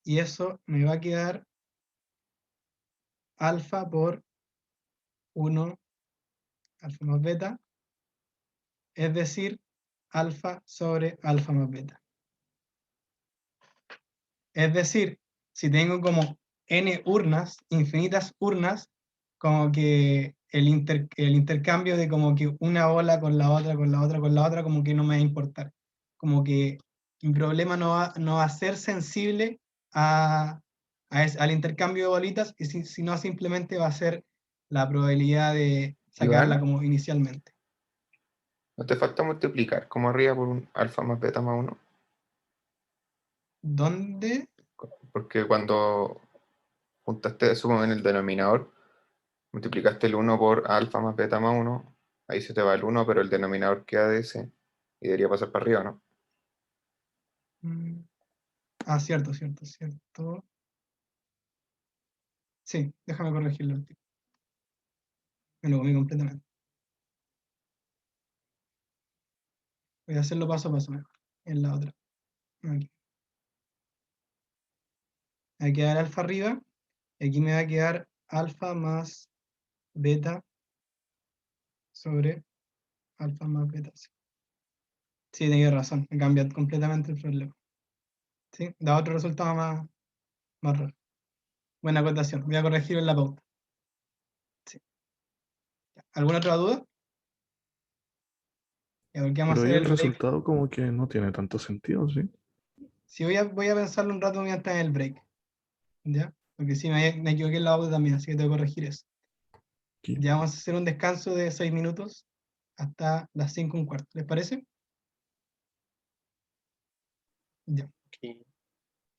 Y eso me va a quedar alfa por 1 alfa más beta, es decir, alfa sobre alfa más beta. Es decir, si tengo como n urnas, infinitas urnas, como que el intercambio de como que una bola con la otra, con la otra, con la otra, como que no me va a importar. Como que mi problema no va a ser sensible al intercambio de bolitas, sino simplemente va a ser la probabilidad de sacarla Iván, como inicialmente. ¿no te falta multiplicar como arriba por un alfa más beta más 1? ¿Dónde? Porque cuando juntaste eso en el denominador, multiplicaste el 1 por alfa más beta más 1, ahí se te va el 1, pero el denominador queda de ese, y debería pasar para arriba, ¿no? Ah, cierto. Sí, déjame corregirlo al tiro. Me lo comí completamente. Voy a hacerlo paso a paso mejor. En la otra. Aquí. Me va a quedar alfa arriba. Y aquí me va a quedar alfa más beta sobre alfa más beta. Sí, tenía razón. Me cambia completamente el problema. ¿Sí? Da otro resultado más raro. Buena acotación. Voy a corregir en la pauta. Sí. ¿Alguna otra duda? Ya, porque vamos a Pero ahí hacer el el break. resultado como que no tiene tanto sentido, ¿sí? Sí, voy a pensarlo un rato mientras en el break. ¿Ya? Porque sí, me equivoqué en la pauta también, así que tengo que corregir eso. Aquí. Ya vamos a hacer un descanso de 6 minutos hasta las 5:15. ¿Les parece? Ya.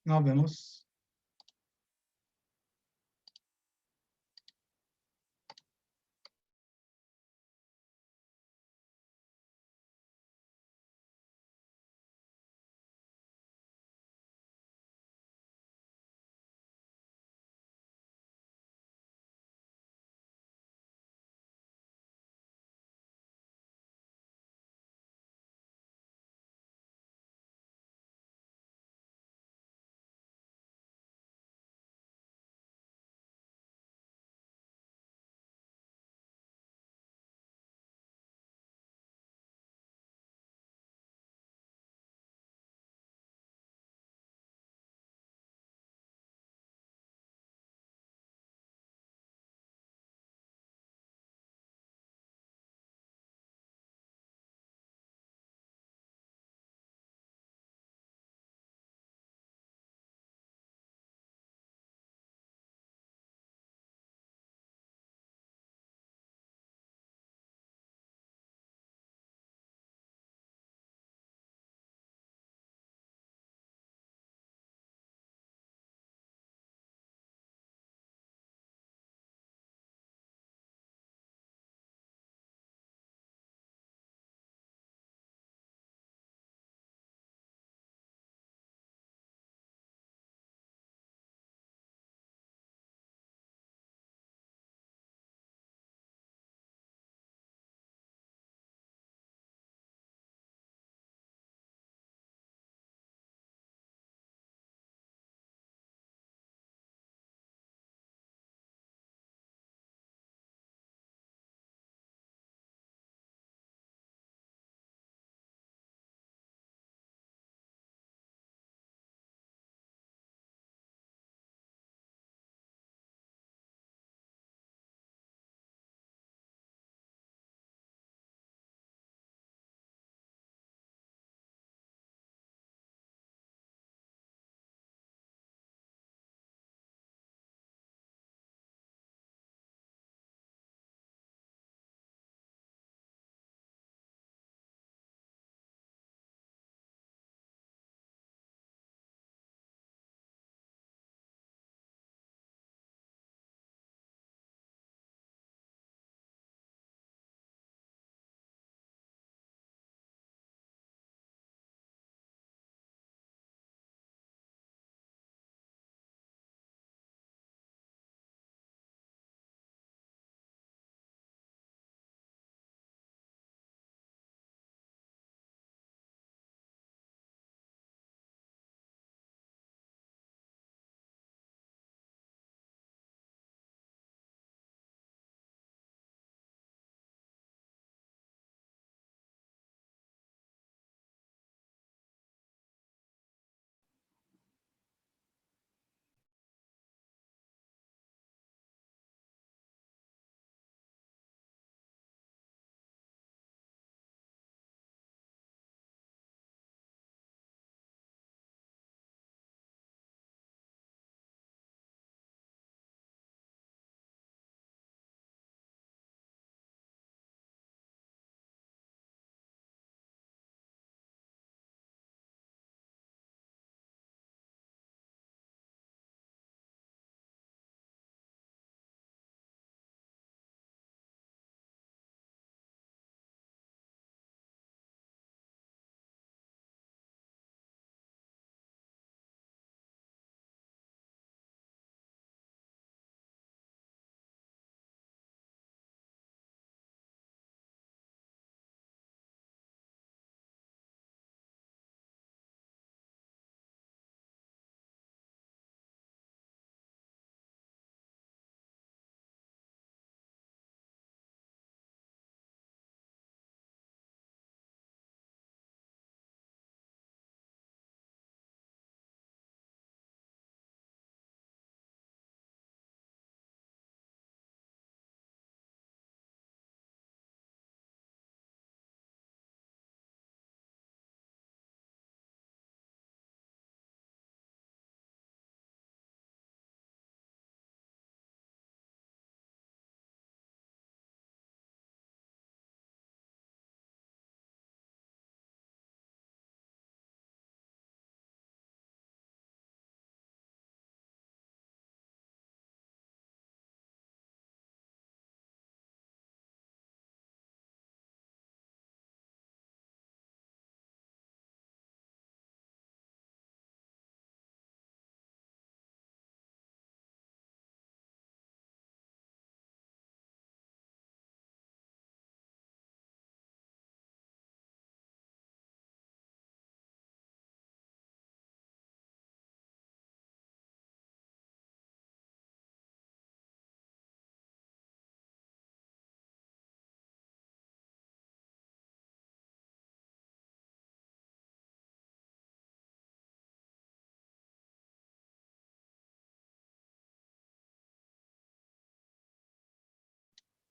Nos vemos.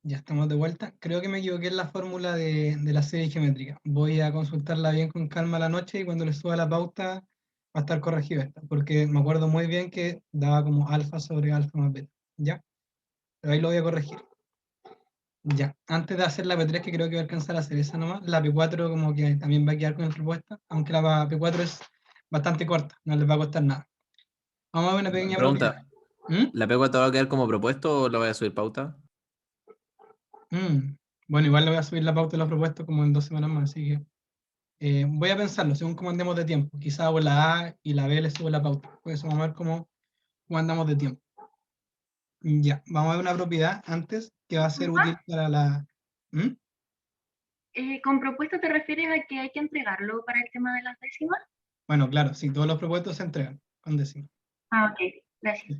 Ya estamos de vuelta. Creo que me equivoqué en la fórmula de la serie geométrica. Voy a consultarla bien con calma la noche y cuando le suba la pauta va a estar corregida esta, porque me acuerdo muy bien que daba como alfa sobre alfa más beta. ¿Ya? Pero ahí lo voy a corregir. Ya, antes de hacer la P3, que creo que voy a alcanzar a hacer esa nomás, la P4 como que también va a quedar con la propuesta, aunque la P4 es bastante corta, no les va a costar nada. Vamos a ver una pequeña Pregunta, propiedad. ¿Mm? ¿la P4 va a quedar como propuesto o lo voy a subir pauta? Bueno, igual le voy a subir la pauta de los propuestos como en 2 semanas más, así que voy a pensarlo, según cómo andemos de tiempo. Quizá hago la A y la B le subo la pauta. Por eso vamos a ver cómo andamos de tiempo. Ya, vamos a ver una propiedad antes que va a ser útil para la... ¿Mm? ¿Con propuesta te refieres a que hay que entregarlo para el tema de las décimas? Bueno, claro, sí, todos los propuestos se entregan con décimas. Ah, ok, gracias.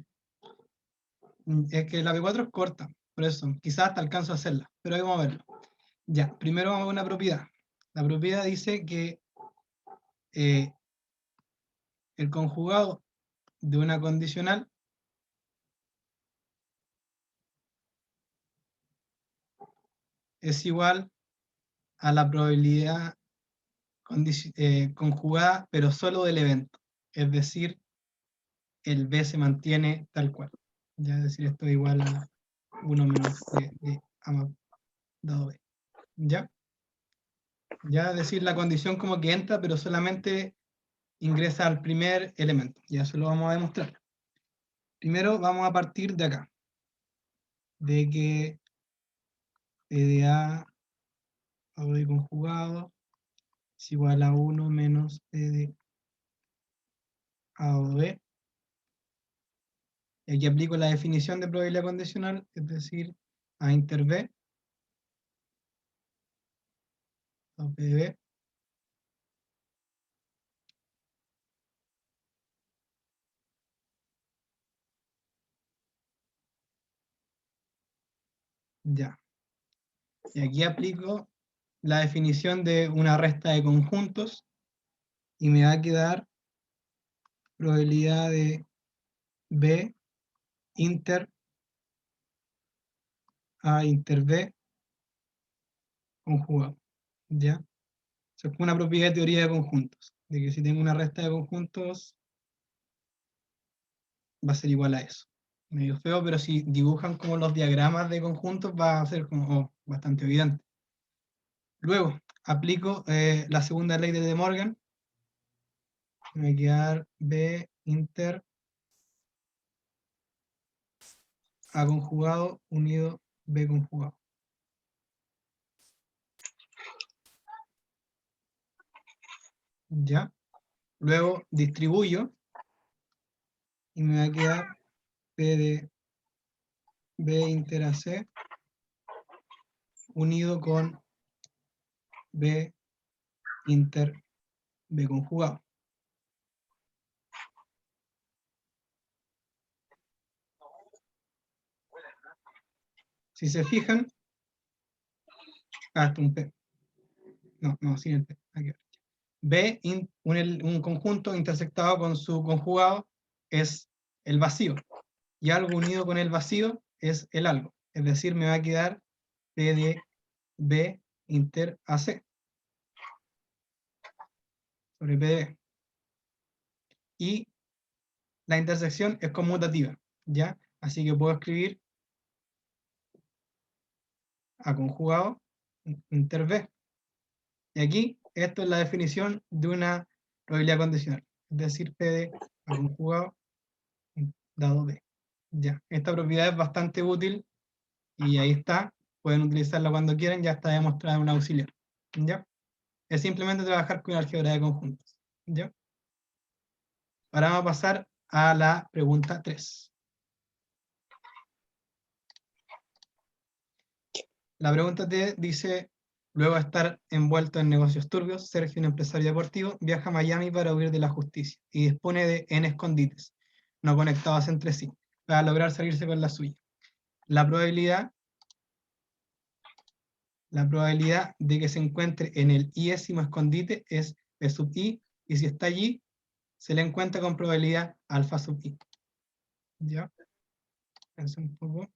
Es que la B4 es corta, por eso, quizás hasta alcanzo a hacerla, pero ahí vamos a verlo. Ya, primero vamos a ver una propiedad. La propiedad dice que el conjugado de una condicional es igual a la probabilidad conjugada, pero solo del evento. Es decir, el B se mantiene tal cual. Ya, es decir, esto es igual a 1 menos de A más dado B. ¿Ya? Ya, es decir, la condición como que entra, pero solamente ingresa al primer elemento. Ya eso lo vamos a demostrar. Primero vamos a partir de acá. De que P de A a B conjugado es igual a 1 menos P de A o B. Y aquí aplico la definición de probabilidad condicional, es decir, A inter B o P de B. Ya. Y aquí aplico la definición de una resta de conjuntos y me va a quedar probabilidad de B inter A inter B conjugado. ¿Ya? Eso es una propiedad de teoría de conjuntos, de que si tengo una resta de conjuntos va a ser igual a eso. Medio feo, pero si dibujan como los diagramas de conjuntos va a ser como bastante evidente. Luego, aplico la segunda ley de De Morgan. Me va a quedar B inter A conjugado unido B conjugado. ¿Ya? Luego distribuyo y me va a quedar P de B inter a C unido con B inter B conjugado. Si se fijan, esto un P. No, sin el P. Aquí. B, un conjunto intersectado con su conjugado es el vacío. Y algo unido con el vacío es el algo. Es decir, me va a quedar P de B inter AC sobre P de B. Y la intersección es conmutativa, ¿ya? Así que puedo escribir A conjugado inter B. Y aquí, esto es la definición de una probabilidad condicional. Es decir, P de A conjugado dado B. Ya, esta propiedad es bastante útil y ahí está. Pueden utilizarla cuando quieran, ya está demostrada en un auxiliar. ¿Ya? Es simplemente trabajar con álgebra de conjuntos. ¿Ya? Ahora vamos a pasar a la pregunta 3. La pregunta 3 dice, luego de estar envuelto en negocios turbios, Sergio, un empresario deportivo, viaja a Miami para huir de la justicia y dispone de N escondites, no conectados entre sí, para lograr salirse con la suya. La probabilidad de que se encuentre en el i-ésimo escondite es P sub i, y si está allí, se le encuentra con probabilidad alfa sub i. ¿Ya? Piensa un poco.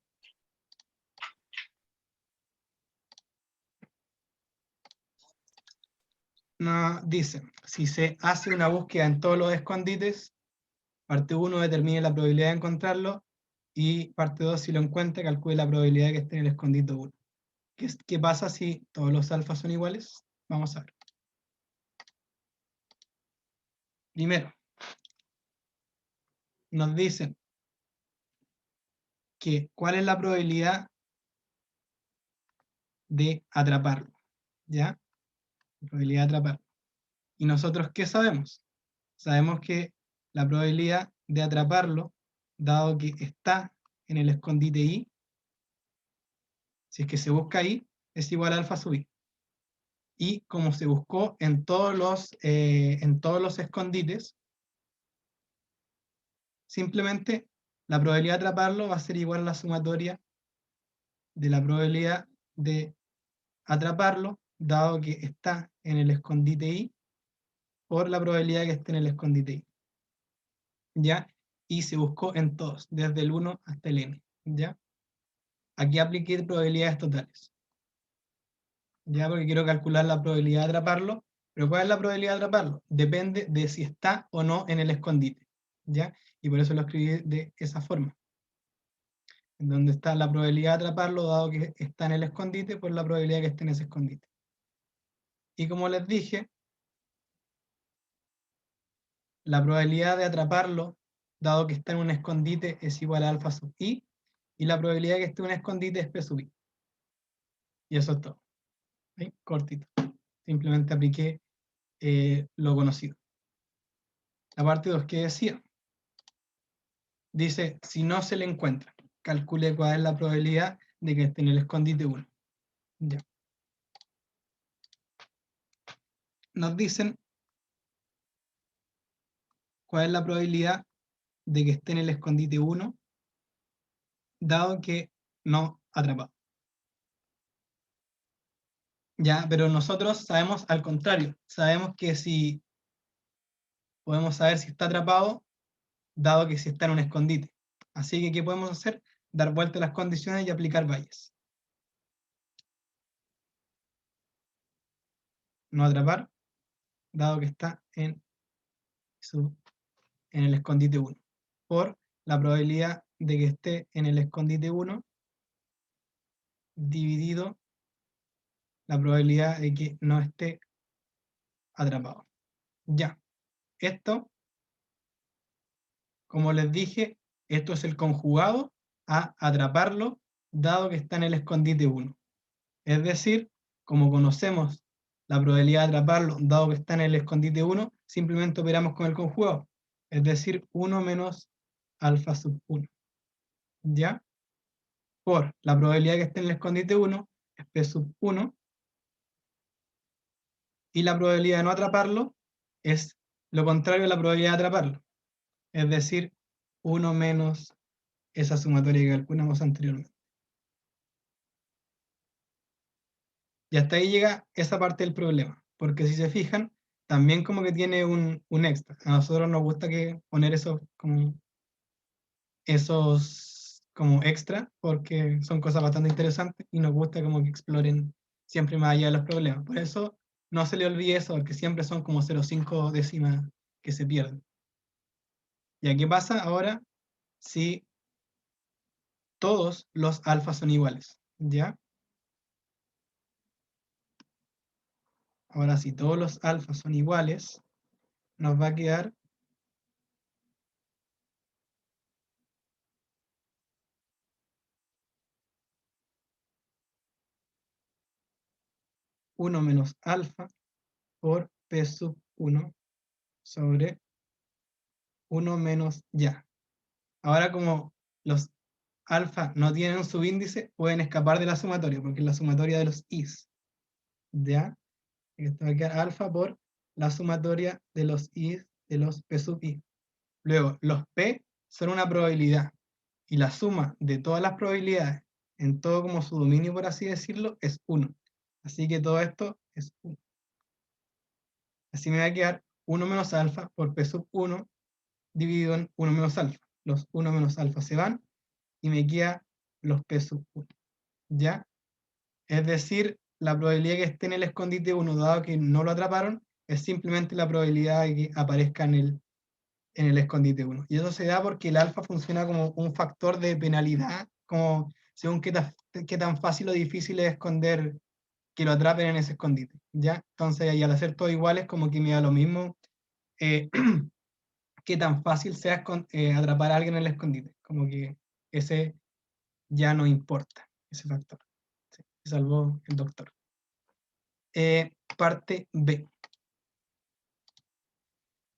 dice, si se hace una búsqueda en todos los escondites, parte 1 determine la probabilidad de encontrarlo, y parte 2, si lo encuentra, calcule la probabilidad de que esté en el escondite 1. ¿Qué pasa si todos los alfas son iguales? Vamos a ver. Primero, nos dicen que cuál es la probabilidad de atraparlo, ¿ya? La probabilidad de atraparlo. ¿Y nosotros qué sabemos? Sabemos que la probabilidad de atraparlo, dado que está en el escondite I, si es que se busca I, es igual a alfa sub I. Y como se buscó en todos los escondites, simplemente la probabilidad de atraparlo va a ser igual a la sumatoria de la probabilidad de atraparlo, dado que está en el escondite I, por la probabilidad de que esté en el escondite I. ¿Ya? Y se buscó en todos, desde el 1 hasta el n. ¿Ya? Aquí apliqué probabilidades totales. ¿Ya? Porque quiero calcular la probabilidad de atraparlo. Pero ¿cuál es la probabilidad de atraparlo? Depende de si está o no en el escondite. ¿Ya? Y por eso lo escribí de esa forma. En donde está la probabilidad de atraparlo, dado que está en el escondite, por la probabilidad de que esté en ese escondite. Y como les dije, la probabilidad de atraparlo, dado que está en un escondite, es igual a alfa sub I, y la probabilidad de que esté en un escondite es P sub I. Y eso es todo. ¿Sí? Cortito. Simplemente apliqué lo conocido. La parte 2, ¿qué decía? Dice, si no se le encuentra, calcule cuál es la probabilidad de que esté en el escondite 1. Ya. Nos dicen cuál es la probabilidad de que esté en el escondite 1, dado que no atrapado. Ya, pero nosotros sabemos al contrario. Sabemos que si podemos saber si está atrapado, dado que si está en un escondite. Así que, ¿qué podemos hacer? Dar vuelta a las condiciones y aplicar valles. No atrapar, dado que está en el escondite 1. Por la probabilidad de que esté en el escondite 1 dividido la probabilidad de que no esté atrapado. Ya. Esto, como les dije, esto es el conjugado a atraparlo, dado que está en el escondite 1. Es decir, como conocemos la probabilidad de atraparlo, dado que está en el escondite 1, simplemente operamos con el conjugado. Es decir, 1 menos alfa sub 1. ¿Ya? Por la probabilidad de que esté en el escondite 1 es P sub 1, y la probabilidad de no atraparlo es lo contrario de la probabilidad de atraparlo. Es decir, 1 menos esa sumatoria que calculamos anteriormente. Y hasta ahí llega esa parte del problema, porque si se fijan, también como que tiene un extra. A nosotros nos gusta poner esos como extra, porque son cosas bastante interesantes y nos gusta como que exploren siempre más allá de los problemas. Por eso no se le olvide eso, porque siempre son como 0,5 décimas que se pierden. ¿Y qué pasa ahora si todos los alfas son iguales? ¿Ya? Ahora, si todos los alfas son iguales, nos va a quedar uno menos alfa por P sub 1 sobre 1 menos ya. Ahora, como los alfa no tienen un subíndice, pueden escapar de la sumatoria, porque es la sumatoria de los i's. ¿Ya? Esto va a quedar alfa por la sumatoria de los i's de los P sub i. Luego, los P son una probabilidad, y la suma de todas las probabilidades en todo como su dominio, por así decirlo, es 1. Así que todo esto es 1. Así me va a quedar 1 menos alfa por P sub 1 dividido en 1 menos alfa. Los 1 menos alfa se van y me queda los P sub 1. ¿Ya? Es decir, la probabilidad que esté en el escondite 1, dado que no lo atraparon, es simplemente la probabilidad de que aparezca en el escondite 1. Y eso se da porque el alfa funciona como un factor de penalidad, como según qué tan fácil o difícil es esconder que lo atrapen en ese escondite, ¿ya? Entonces, ahí al hacer todo igual es como que me da lo mismo qué tan fácil sea atrapar a alguien en el escondite, como que ese ya no importa, ese factor. Sí, se salvó el doctor. Parte B.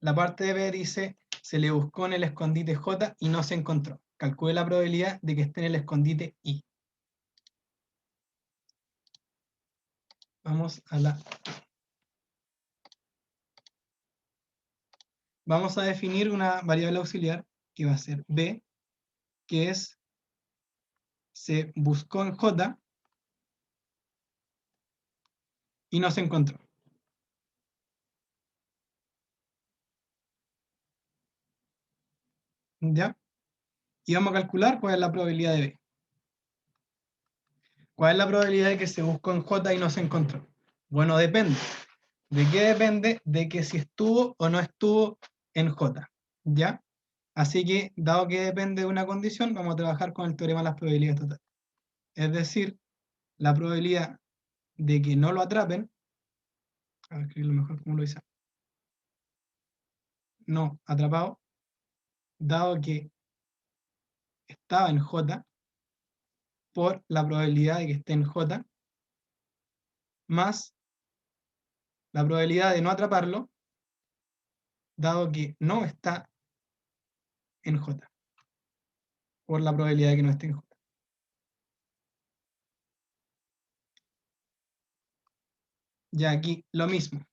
La parte de B dice, se le buscó en el escondite J y no se encontró. Calcule la probabilidad de que esté en el escondite I. Vamos a definir una variable auxiliar que va a ser B, que es, se buscó en J y no se encontró. ¿Ya? Y vamos a calcular cuál es la probabilidad de B. ¿Cuál es la probabilidad de que se buscó en J y no se encontró? Bueno, depende. ¿De qué depende? De que si estuvo o no estuvo en J. ¿Ya? Así que, dado que depende de una condición, vamos a trabajar con el teorema de las probabilidades totales. Es decir, la probabilidad de que no lo atrapen, a ver, escribirlo mejor como lo dice, no atrapado, dado que estaba en J, por la probabilidad de que esté en J, más la probabilidad de no atraparlo, dado que no está en J, por la probabilidad de que no esté en J. Ya aquí lo mismo.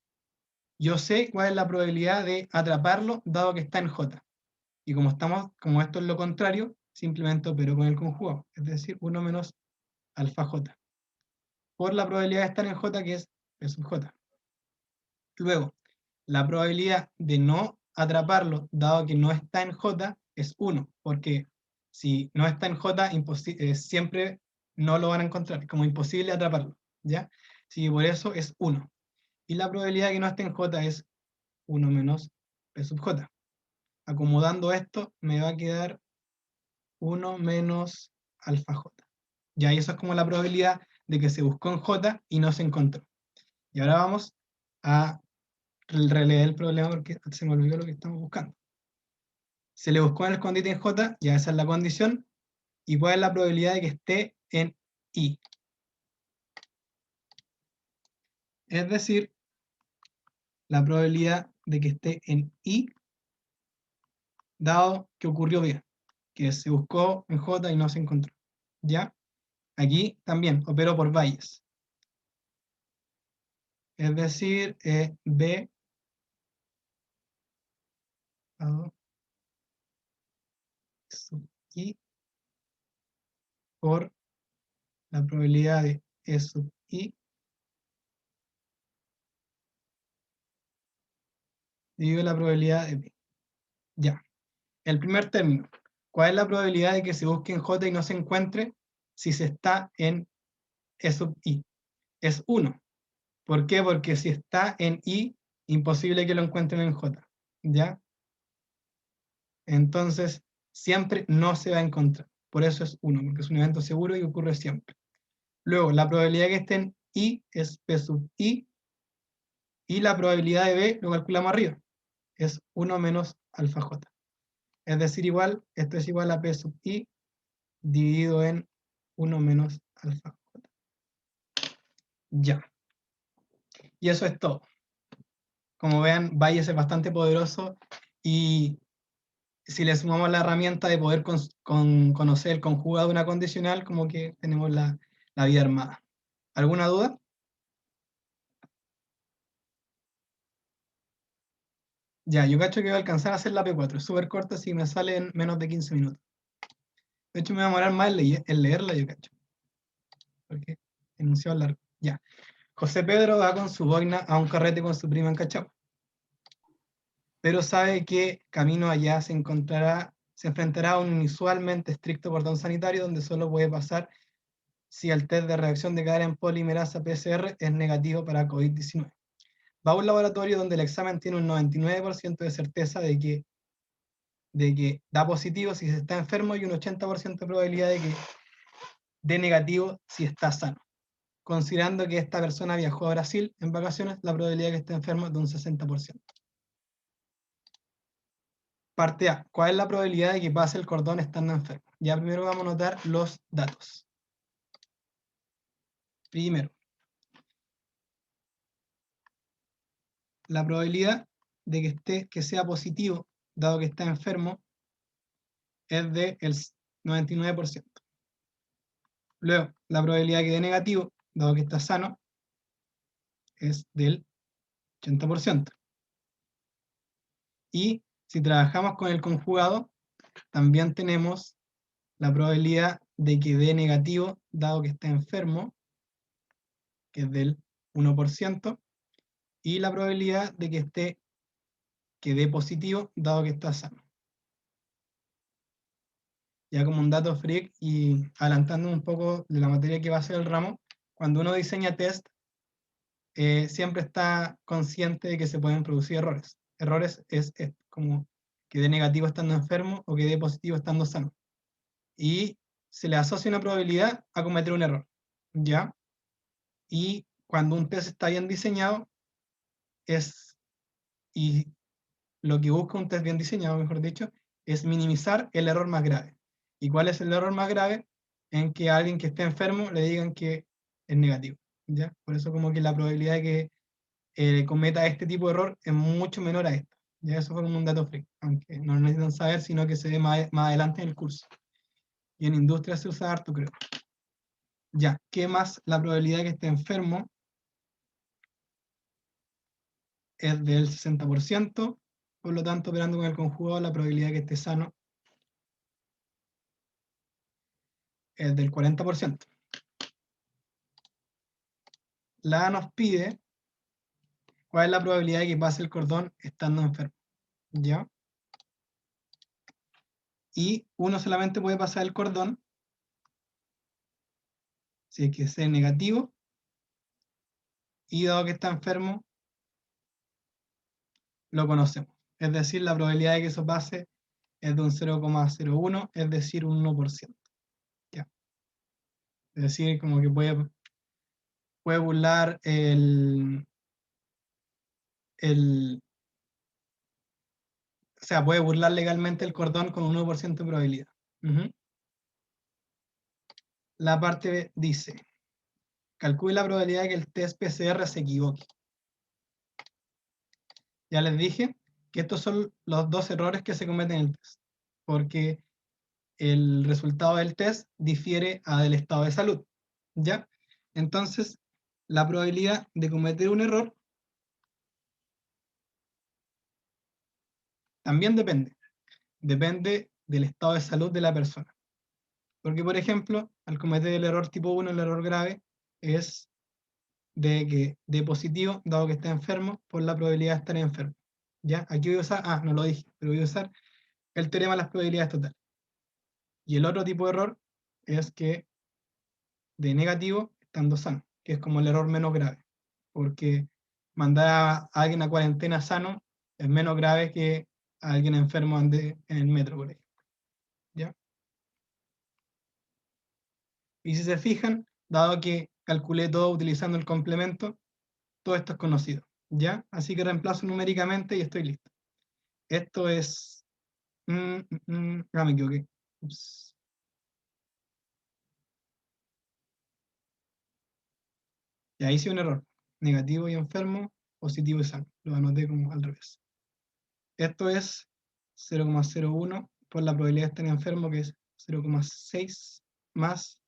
Yo sé cuál es la probabilidad de atraparlo, dado que está en J. Y como esto es lo contrario, simplemente opero con el conjugado, es decir, 1 menos alfa J, por la probabilidad de estar en J, que es P sub J. Luego, la probabilidad de no atraparlo, dado que no está en J, es 1, porque si no está en J, siempre no lo van a encontrar, es como imposible atraparlo, ¿ya? Sí, por eso es 1. Y la probabilidad de que no esté en J es 1 menos P sub J. Acomodando esto, me va a quedar 1 menos alfa J. Ya, y eso es como la probabilidad de que se buscó en J y no se encontró. Y ahora vamos a releer el problema porque se me olvidó lo que estamos buscando. Se le buscó en el escondite en J, ya esa es la condición. ¿Y cuál es la probabilidad de que esté en I? Es decir, la probabilidad de que esté en I, dado que ocurrió bien, que se buscó en J y no se encontró. ¿Ya? Aquí también opero por valles. Es decir, B sub I por la probabilidad de E sub I dividido la probabilidad de B. Ya. El primer término. ¿Cuál es la probabilidad de que se busque en J y no se encuentre si se está en E sub I? Es 1. ¿Por qué? Porque si está en I, imposible que lo encuentren en J. ¿Ya? Entonces, siempre no se va a encontrar. Por eso es 1, porque es un evento seguro y ocurre siempre. Luego, la probabilidad de que esté en I es P sub I, y la probabilidad de B lo calculamos arriba. Es 1 menos alfa J. Es decir, esto es igual a P sub I dividido en 1 menos alfa J. Ya. Y eso es todo. Como vean, Bayes es bastante poderoso y si le sumamos la herramienta de poder conocer el conjugado de una condicional, como que tenemos la vida armada. ¿Alguna duda? Ya, yo cacho que voy a alcanzar a hacer la P4. Es súper corta, así me sale en menos de 15 minutos. De hecho, me va a demorar más en leerla, yo cacho. Porque enunciado largo. Ya. José Pedro va con su boina a un carrete con su prima en Cachagua. Pero sabe que camino allá se enfrentará a un inusualmente estricto cordón sanitario donde solo puede pasar si el test de reacción de cadena en polimerasa PCR es negativo para COVID-19. va a un laboratorio donde el examen tiene un 99% de certeza de que da positivo si se está enfermo y un 80% de probabilidad de que dé negativo si está sano. Considerando que esta persona viajó a Brasil en vacaciones, la probabilidad de que esté enfermo es de un 60%. Parte A, ¿cuál es la probabilidad de que pase el cordón estando enfermo? Ya primero vamos a notar los datos. Primero, la probabilidad de que sea positivo, dado que está enfermo, es del 99%. Luego, la probabilidad de que dé negativo, dado que está sano, es del 80%. Y si trabajamos con el conjugado, también tenemos la probabilidad de que dé negativo, dado que está enfermo, que es del 1%, y la probabilidad de que dé positivo, dado que está sano. Ya como un dato freak y adelantando un poco de la materia que va a ser el ramo, cuando uno diseña test, siempre está consciente de que se pueden producir errores. Errores es como que dé negativo estando enfermo o que dé positivo estando sano. Y se le asocia una probabilidad a cometer un error, ¿ya? Y cuando un test está bien diseñado, y lo que busca un test bien diseñado, mejor dicho, es minimizar el error más grave. ¿Y cuál es el error más grave? En que a alguien que esté enfermo le digan que es negativo, ¿ya? Por eso como que la probabilidad de que cometa este tipo de error es mucho menor a esta. Ya eso fue como un dato freak, aunque no lo necesitan saber, sino que se ve más adelante en el curso. Y en industria se usa harto, creo. Ya, ¿qué más? La probabilidad de que esté enfermo es del 60%, por lo tanto, operando con el conjugado, la probabilidad de que esté sano es del 40%. La A nos pide cuál es la probabilidad de que pase el cordón estando enfermo, ¿ya? Y uno solamente puede pasar el cordón si es que es negativo, y dado que está enfermo, lo conocemos. Es decir, la probabilidad de que eso pase es de un 0,01, es decir, un 1%. ¿Ya? Es decir, como que puede burlar o sea, puede burlar legalmente el cordón con un 1% de probabilidad. La parte B dice, calcule la probabilidad de que el test PCR se equivoque. Ya les dije que estos son los dos errores que se cometen en el test, porque el resultado del test difiere del estado de salud, ¿ya? Entonces, la probabilidad de cometer un error también depende del estado de salud de la persona. Porque, por ejemplo, al cometer el error tipo 1, el error grave, es de que dé positivo, dado que está enfermo, por la probabilidad de estar enfermo. ¿Ya? Aquí voy a usar, no lo dije, pero voy a usar el teorema de las probabilidades totales. Y el otro tipo de error es que de negativo estando sano, que es como el error menos grave. Porque mandar a alguien a cuarentena sano es menos grave que a alguien enfermo ande en el metro, por ejemplo. ¿Ya? Y si se fijan, dado que calculé todo utilizando el complemento, todo esto es conocido, ¿ya? Así que reemplazo numéricamente y estoy listo. Esto es... me equivoqué. Ups. Y ahí sí un error. Negativo y enfermo, positivo y sano. Lo anoté como al revés. Esto es 0,01 por la probabilidad de estar enfermo, que es 0,6 más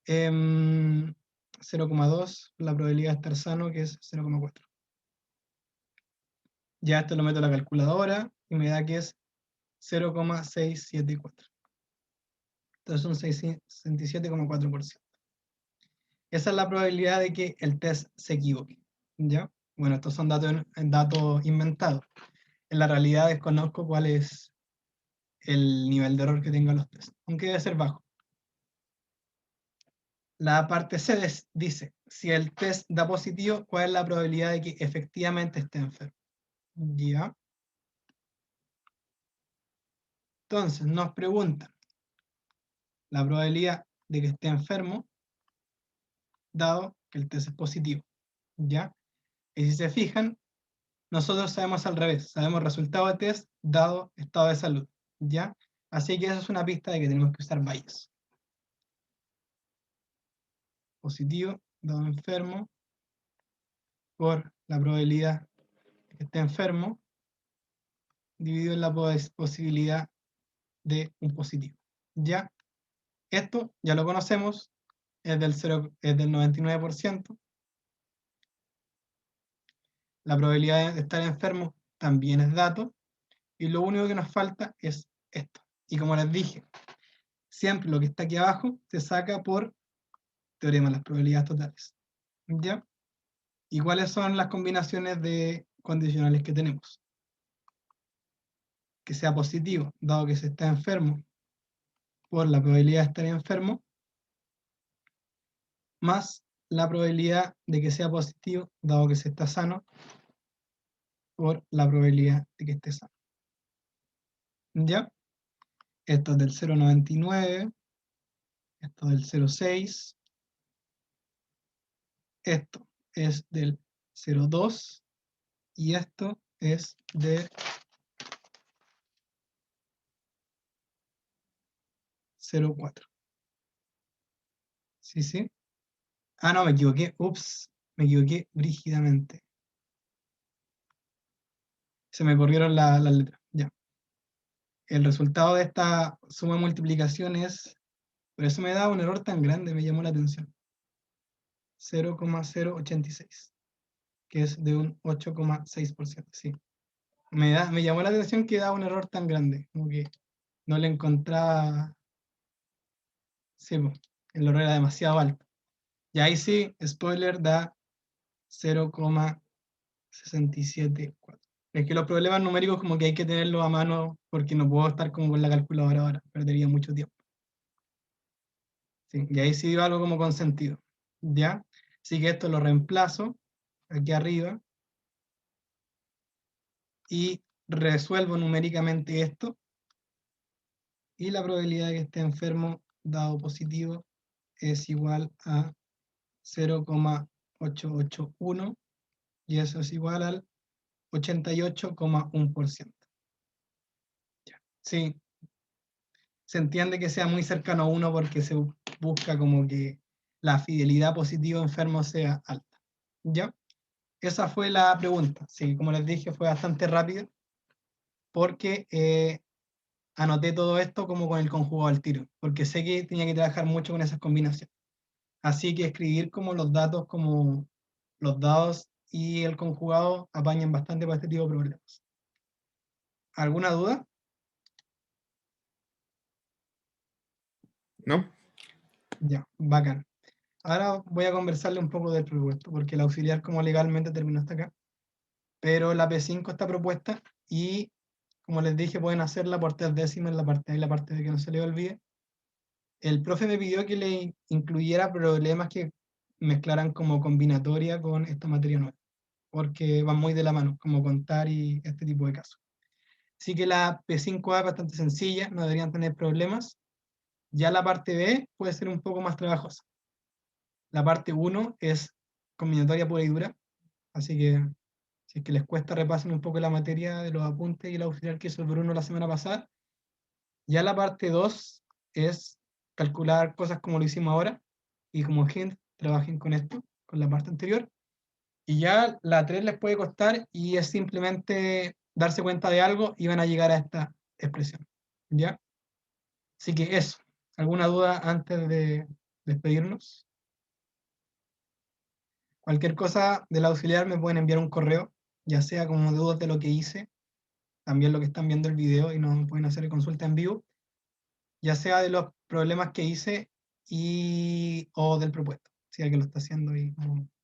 0,2 por la probabilidad de estar sano, que es 0,4. Ya esto lo meto a la calculadora y me da que es 0,674. Entonces un 67,4%. Esa es la probabilidad de que el test se equivoque, ¿ya? Bueno, estos son datos inventados. En la realidad desconozco cuál es el nivel de error que tengan los tests, aunque debe ser bajo. La parte C dice, si el test da positivo, ¿cuál es la probabilidad de que efectivamente esté enfermo? ¿Ya? Entonces, nos preguntan la probabilidad de que esté enfermo, dado que el test es positivo. ¿Ya? Y si se fijan, nosotros sabemos al revés, sabemos resultado de test dado estado de salud. ¿Ya? Así que eso es una pista de que tenemos que usar bias. Positivo, dado enfermo, por la probabilidad de que esté enfermo, dividido en la posibilidad de un positivo. ¿Ya? Esto ya lo conocemos, es del 99%. La probabilidad de estar enfermo también es dato, y lo único que nos falta es esto. Y como les dije, siempre lo que está aquí abajo se saca por teorema de las probabilidades totales. ¿Ya? ¿Y cuáles son las combinaciones de condicionales que tenemos? Que sea positivo, dado que se está enfermo, por la probabilidad de estar enfermo, más la probabilidad de que sea positivo, dado que se está sano, por la probabilidad de que esté sano. ¿Ya? Esto es del 0,99, esto del 0,6, esto es del 0,2 y esto es de 0,4. ¿Sí, sí? Ah, no, me equivoqué. Ups, me equivoqué brígidamente. Se me corrieron las letras. Ya. El resultado de esta suma de multiplicación es... Por eso me da un error tan grande, me llamó la atención. 0,086, que es de un 8,6%. Sí. Me llamó la atención que da un error tan grande, como que no le encontraba... Sí, po, el error era demasiado alto. Y ahí sí, spoiler, da 0,674. Es que los problemas numéricos como que hay que tenerlos a mano porque no puedo estar como con la calculadora ahora, perdería mucho tiempo. Sí, y ahí sí dio algo como con sentido. ¿Ya? Así que esto lo reemplazo aquí arriba y resuelvo numéricamente esto. Y la probabilidad de que esté enfermo dado positivo es igual a 0,881 y eso es igual al 88,1%. Sí, se entiende que sea muy cercano a 1 porque se busca como que la fidelidad positivo enfermo sea alta. ¿Ya? Esa fue la pregunta. Sí, como les dije, fue bastante rápido porque anoté todo esto como con el conjugado al tiro, porque sé que tenía que trabajar mucho con esas combinaciones. Así que escribir como los datos y el conjugado apañan bastante para este tipo de problemas. ¿Alguna duda? ¿No? Ya, bacán. Ahora voy a conversarle un poco del propuesto, porque el auxiliar como legalmente terminó hasta acá, pero la P5 está propuesta y como les dije pueden hacerla por 3 décimas en la parte A y la parte B, que no se les olvide. El profe me pidió que le incluyera problemas que mezclaran como combinatoria con esta materia nueva, porque van muy de la mano, como contar y este tipo de casos. Así que la P5A es bastante sencilla, no deberían tener problemas. Ya la parte B puede ser un poco más trabajosa. La parte 1 es combinatoria pura y dura, así que si es que les cuesta, repasen un poco la materia de los apuntes y el auxiliar que hizo el Bruno la semana pasada. Ya la parte 2 es calcular cosas como lo hicimos ahora, y como hint, trabajen con esto, con la parte anterior. Y ya la 3 les puede costar y es simplemente darse cuenta de algo y van a llegar a esta expresión. ¿Ya? Así que eso. ¿Alguna duda antes de despedirnos? Cualquier cosa del auxiliar me pueden enviar un correo, ya sea como dudas de lo que hice, también lo que están viendo el video y nos pueden hacer consulta en vivo, ya sea de los problemas que hice o del propuesto. Si alguien lo está haciendo y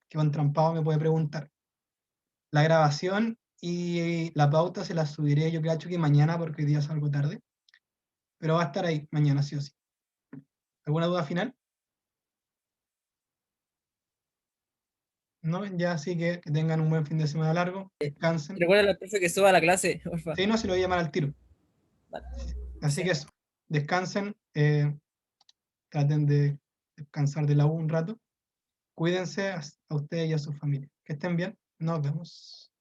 quedó entrampado, me puede preguntar. La grabación y la pauta se la subiré yo creo que mañana porque hoy día salgo tarde, pero va a estar ahí mañana sí o sí. ¿Alguna duda final? ¿no? Ya así que tengan un buen fin de semana largo, descansen. Recuerda al profe que suba a la clase, porfa. Sí, no, se lo voy a llamar al tiro. Vale. Así Sí. que eso, descansen, traten de descansar de la U un rato. Cuídense a ustedes y a sus familias. Que estén bien, nos vemos.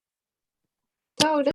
Chao,